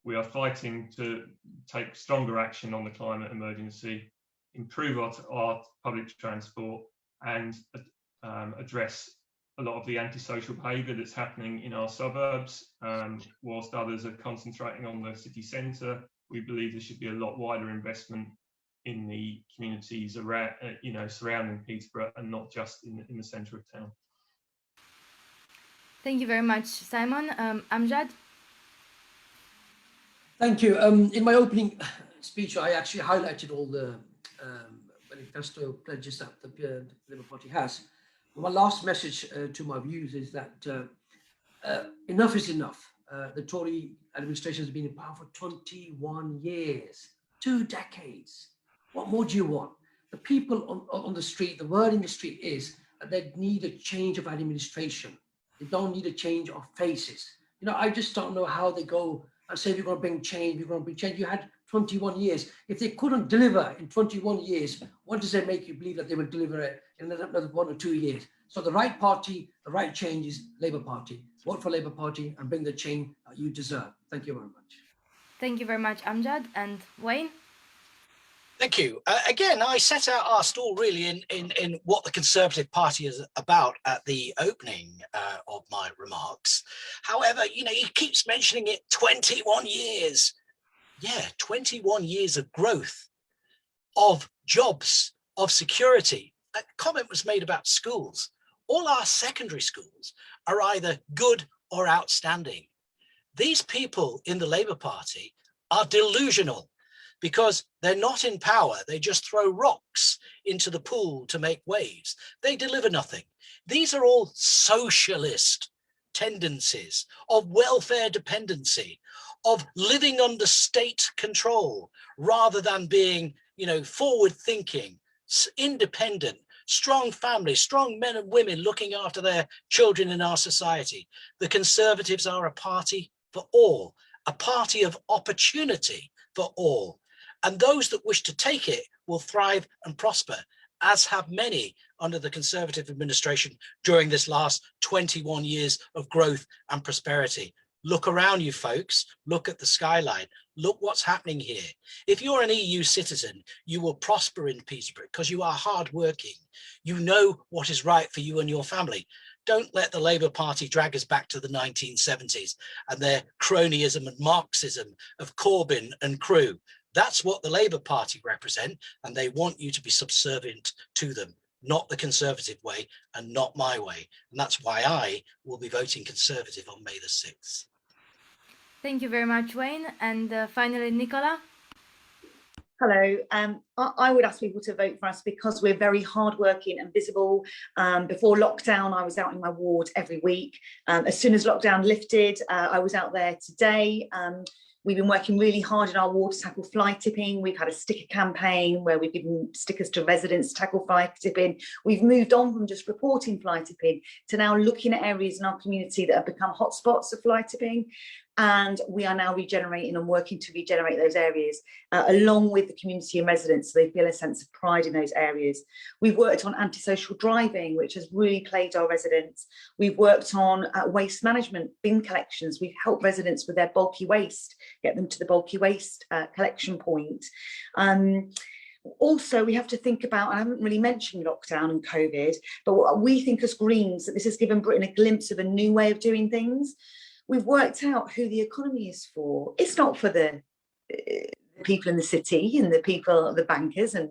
we are fighting to take stronger action on the climate emergency, improve our public transport, and address a lot of the antisocial behaviour that's happening in our suburbs. Whilst others are concentrating on the city centre, we believe there should be a lot wider investment in the communities around, surrounding Peterborough, and not just in the centre of town. Thank you very much, Simon. Amjad? Thank you. In my opening speech, I actually highlighted all the manifesto pledges that the Labour Party has. My last message to my views is that enough is enough. The Tory administration has been in power for 21 years, 2 decades. What more do you want? The people on the street, the word in the street is that they need a change of administration. They don't need a change of faces. You know, I just don't know how they go and say, we're going to bring change, we're going to bring change. You had 21 years. If they couldn't deliver in 21 years, what does it make you believe that they will deliver it in another 1 or 2 years? So the right party, the right change is Labour Party. Vote for Labour Party and bring the change that you deserve. Thank you very much. Thank you very much, Amjad. And Wayne? Thank you. Again, I set out our stall really in what the Conservative Party is about at the opening of my remarks. However, you know, he keeps mentioning it, 21 years. Yeah, 21 years of growth, of jobs, of security. A comment was made about schools. All our secondary schools are either good or outstanding. These people in the Labour Party are delusional, because they're not in power. They just throw rocks into the pool to make waves. They deliver nothing. These are all socialist tendencies of welfare dependency, of living under state control, rather than being, you know, forward thinking, independent, strong families, strong men and women looking after their children in our society. The Conservatives are a party for all, a party of opportunity for all. And those that wish to take it will thrive and prosper, as have many under the Conservative administration during this last 21 years of growth and prosperity. Look around you, folks. Look at the skyline. Look what's happening here. If you're an EU citizen, you will prosper in Peterborough because you are hardworking. You know what is right for you and your family. Don't let the Labour Party drag us back to the 1970s and their cronyism and Marxism of Corbyn and crew. That's what the Labour Party represent, and they want you to be subservient to them, not the Conservative way and not my way. And that's why I will be voting Conservative on May the 6th. Thank you very much, Wayne. And finally, Nicola? Hello. I would ask people to vote for us because we're very hardworking and visible. Before lockdown, I was out in my ward every week. As soon as lockdown lifted, I was out there today. We've been working really hard in our ward to tackle fly tipping. We've had a sticker campaign where we've given stickers to residents to tackle fly tipping. We've moved on from just reporting fly tipping to now looking at areas in our community that have become hotspots of fly tipping. And we are now regenerating and working to regenerate those areas along with the community and residents, so they feel a sense of pride in those areas. We've worked on antisocial driving, which has really plagued our residents. We've worked on waste management, bin collections. We've helped residents with their bulky waste, get them to the bulky waste collection point. Also, we have to think about, I haven't really mentioned lockdown and COVID, but what we think as Greens, that this has given Britain a glimpse of a new way of doing things. We've worked out who the economy is for. It's not for the people in the city and the people, the bankers and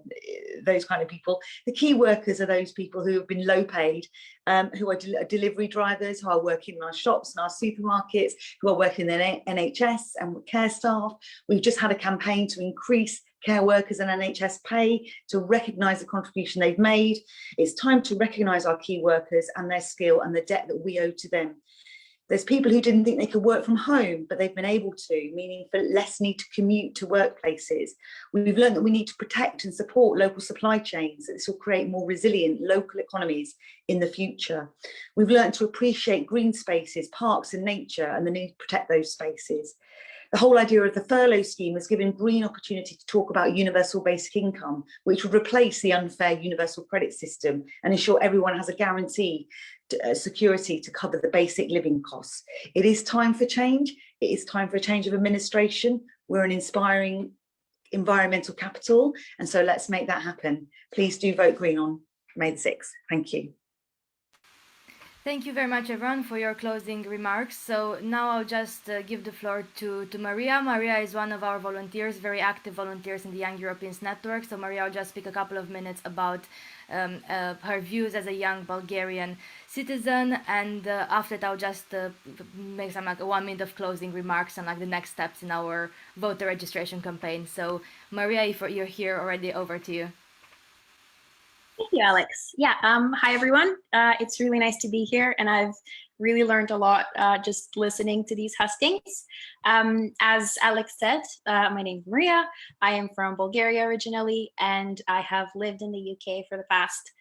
those kind of people. The key workers are those people who have been low paid, who are delivery drivers, who are working in our shops and our supermarkets, who are working in the NHS and care staff. We've just had a campaign to increase care workers and NHS pay, to recognise the contribution they've made. It's time to recognise our key workers and their skill and the debt that we owe to them. There's people who didn't think they could work from home, but they've been able to, meaning for less need to commute to workplaces. We've learned that we need to protect and support local supply chains. This will create more resilient local economies in the future. We've learned to appreciate green spaces, parks and nature, and the need to protect those spaces. The whole idea of the furlough scheme has given green opportunity to talk about universal basic income, which would replace the unfair universal credit system and ensure everyone has a guarantee security to cover the basic living costs. It is time for change. It is time for a change of administration. We're an inspiring environmental capital, and so let's make that happen. Please do vote green on May the 6th. Thank you. Thank you very much, everyone, for your closing remarks. So now I'll just give the floor to Maria. Maria is one of our volunteers, very active volunteers in the Young Europeans Network. So Maria will just speak a couple of minutes about her views as a young Bulgarian citizen, and after that I'll just make some like 1 minute of closing remarks on like the next steps in our voter registration campaign. So Maria, if you're here already, over to you. Thank you, Alex. Yeah, hi everyone. It's really nice to be here, and I've really learned a lot just listening to these hustings. As Alex said, my name is Maria. I am from Bulgaria originally, and I have lived in the UK for the past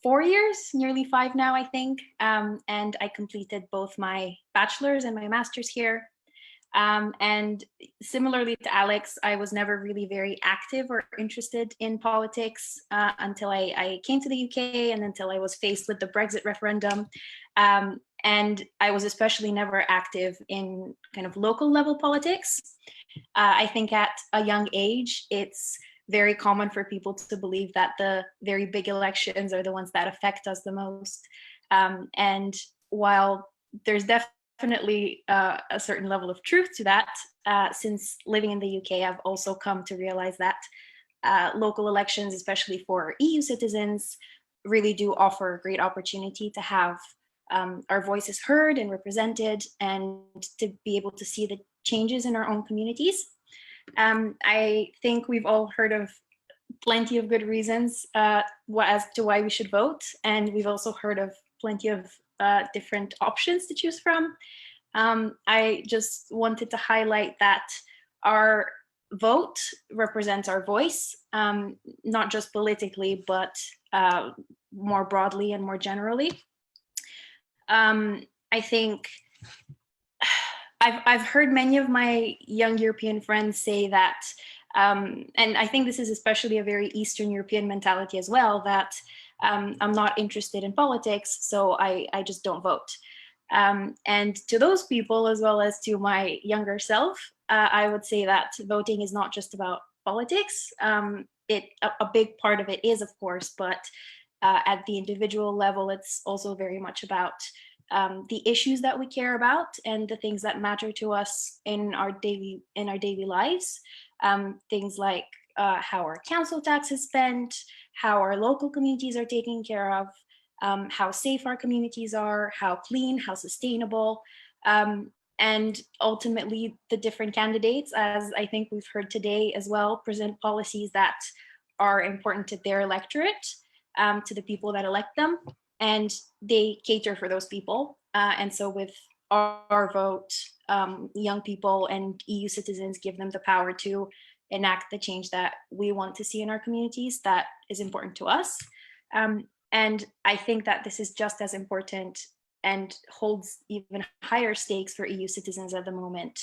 4 years, nearly 5 now, I think. And I completed both my bachelor's and my master's here. And similarly to Alex, I was never really very active or interested in politics until I came to the UK and until I was faced with the Brexit referendum. And I was especially never active in kind of local level politics. I think at a young age, it's very common for people to believe that the very big elections are the ones that affect us the most. And while there's definitely a certain level of truth to that, since living in the UK, I've also come to realize that local elections, especially for EU citizens, really do offer a great opportunity to have our voices heard and represented, and to be able to see the changes in our own communities. I think we've all heard of plenty of good reasons as to why we should vote, and we've also heard of plenty of different options to choose from. I just wanted to highlight that our vote represents our voice, not just politically, but more broadly and more generally. I think I've heard many of my young European friends say that, and I think this is especially a very Eastern European mentality as well, that I'm not interested in politics, so I just don't vote. And to those people, as well as to my younger self, I would say that voting is not just about politics. A big part of it is, of course, but at the individual level, it's also very much about the issues that we care about and the things that matter to us in our daily lives. Things like how our council tax is spent, how our local communities are taken care of, how safe our communities are, how clean, how sustainable, and ultimately the different candidates, as I think we've heard today as well, present policies that are important to their electorate, to the people that elect them, and they cater for those people. And so with our vote, young people and EU citizens give them the power to enact the change that we want to see in our communities that is important to us. And I think that this is just as important and holds even higher stakes for EU citizens at the moment,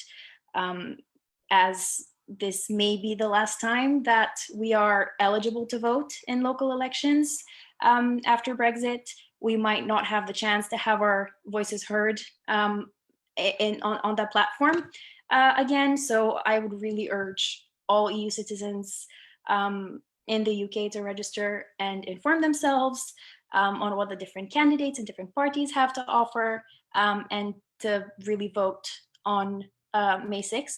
as this may be the last time that we are eligible to vote in local elections. After Brexit, we might not have the chance to have our voices heard on that platform again. So I would really urge all EU citizens in the UK to register and inform themselves on what the different candidates and different parties have to offer, and to really vote on May 6th.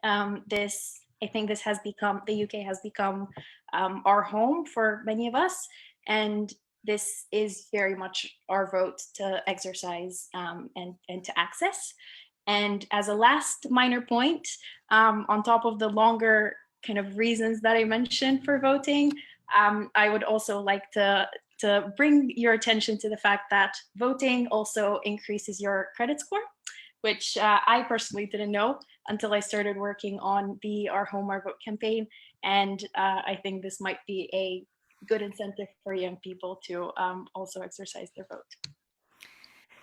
I think this has become, the UK has become our home for many of us, and this is very much our vote to exercise and to access. And as a last minor point, on top of the longer kind of reasons that I mentioned for voting, I would also like to to bring your attention to the fact that voting also increases your credit score, which I personally didn't know until I started working on the Our Home, Our Vote campaign. And I think this might be a good incentive for young people to also exercise their vote.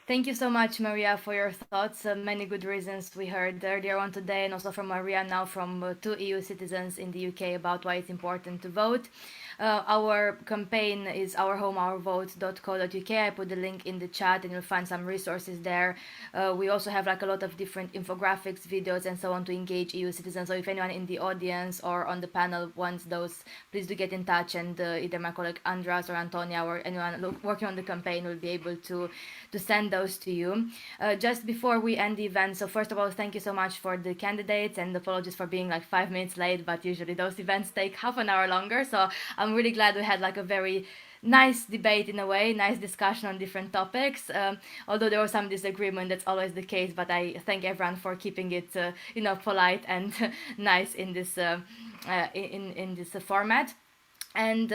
Thank you so much, Maria, for your thoughts. Many good reasons we heard earlier on today, and also from Maria now from 2 EU citizens in the UK about why it's important to vote. Our campaign is ourhomeourvote.co.uk. I put the link in the chat and you'll find some resources there. We also have like a lot of different infographics, videos and so on to engage EU citizens. So if anyone in the audience or on the panel wants those, please do get in touch, and either my colleague Andras or Antonia or anyone working on the campaign will be able to send those to you. Just before we end the event, so first of all, thank you so much for the candidates, and apologies for being like 5 minutes late, but usually those events take half an hour longer. So I'm really glad we had like a very nice debate in a way, nice discussion on different topics. Although there was some disagreement, that's always the case, but I thank everyone for keeping it, polite and nice in this in this format. And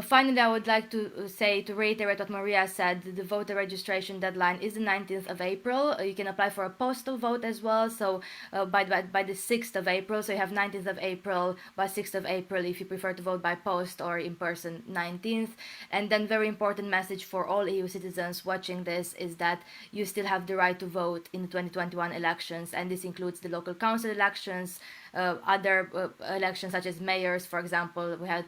finally, I would like to reiterate what Maria said. The voter registration deadline is the 19th of April. You can apply for a postal vote as well. So by the 6th of April. So you have 19th of April by 6th of April if you prefer to vote by post, or in person 19th. And then very important message for all EU citizens watching this is that you still have the right to vote in the 2021 elections. And this includes the local council elections, other elections such as mayors, for example. We had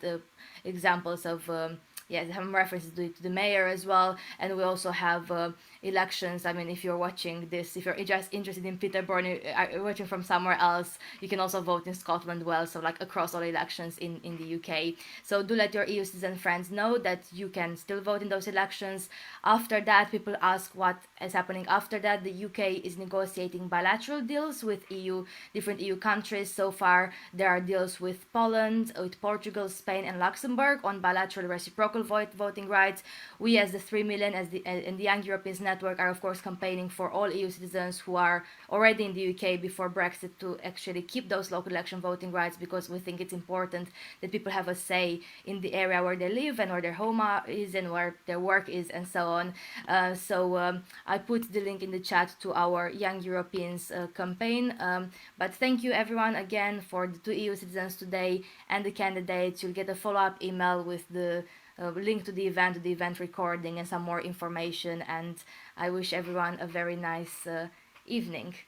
examples of some references to the mayor as well, and we also have elections. I mean, if you're watching this, if you're just interested in Peterborough, watching from somewhere else, you can also vote in Scotland, Wales, so like across all elections in the UK. So do let your EU citizen friends know that you can still vote in those elections. After that, people ask what is happening after that. The UK is negotiating bilateral deals with different EU countries. So far, there are deals with Poland, with Portugal, Spain, and Luxembourg on bilateral reciprocal voting rights. We, as the 3 million, and the Young Europeans Network, are of course campaigning for all EU citizens who are already in the UK before Brexit to actually keep those local election voting rights, because we think it's important that people have a say in the area where they live and where their home is and where their work is and so on. I put the link in the chat to our Young Europeans campaign. But thank you everyone again for the 2 EU citizens today and the candidates. You'll get a follow-up email with the link to the event recording and some more information, and I wish everyone a very nice evening.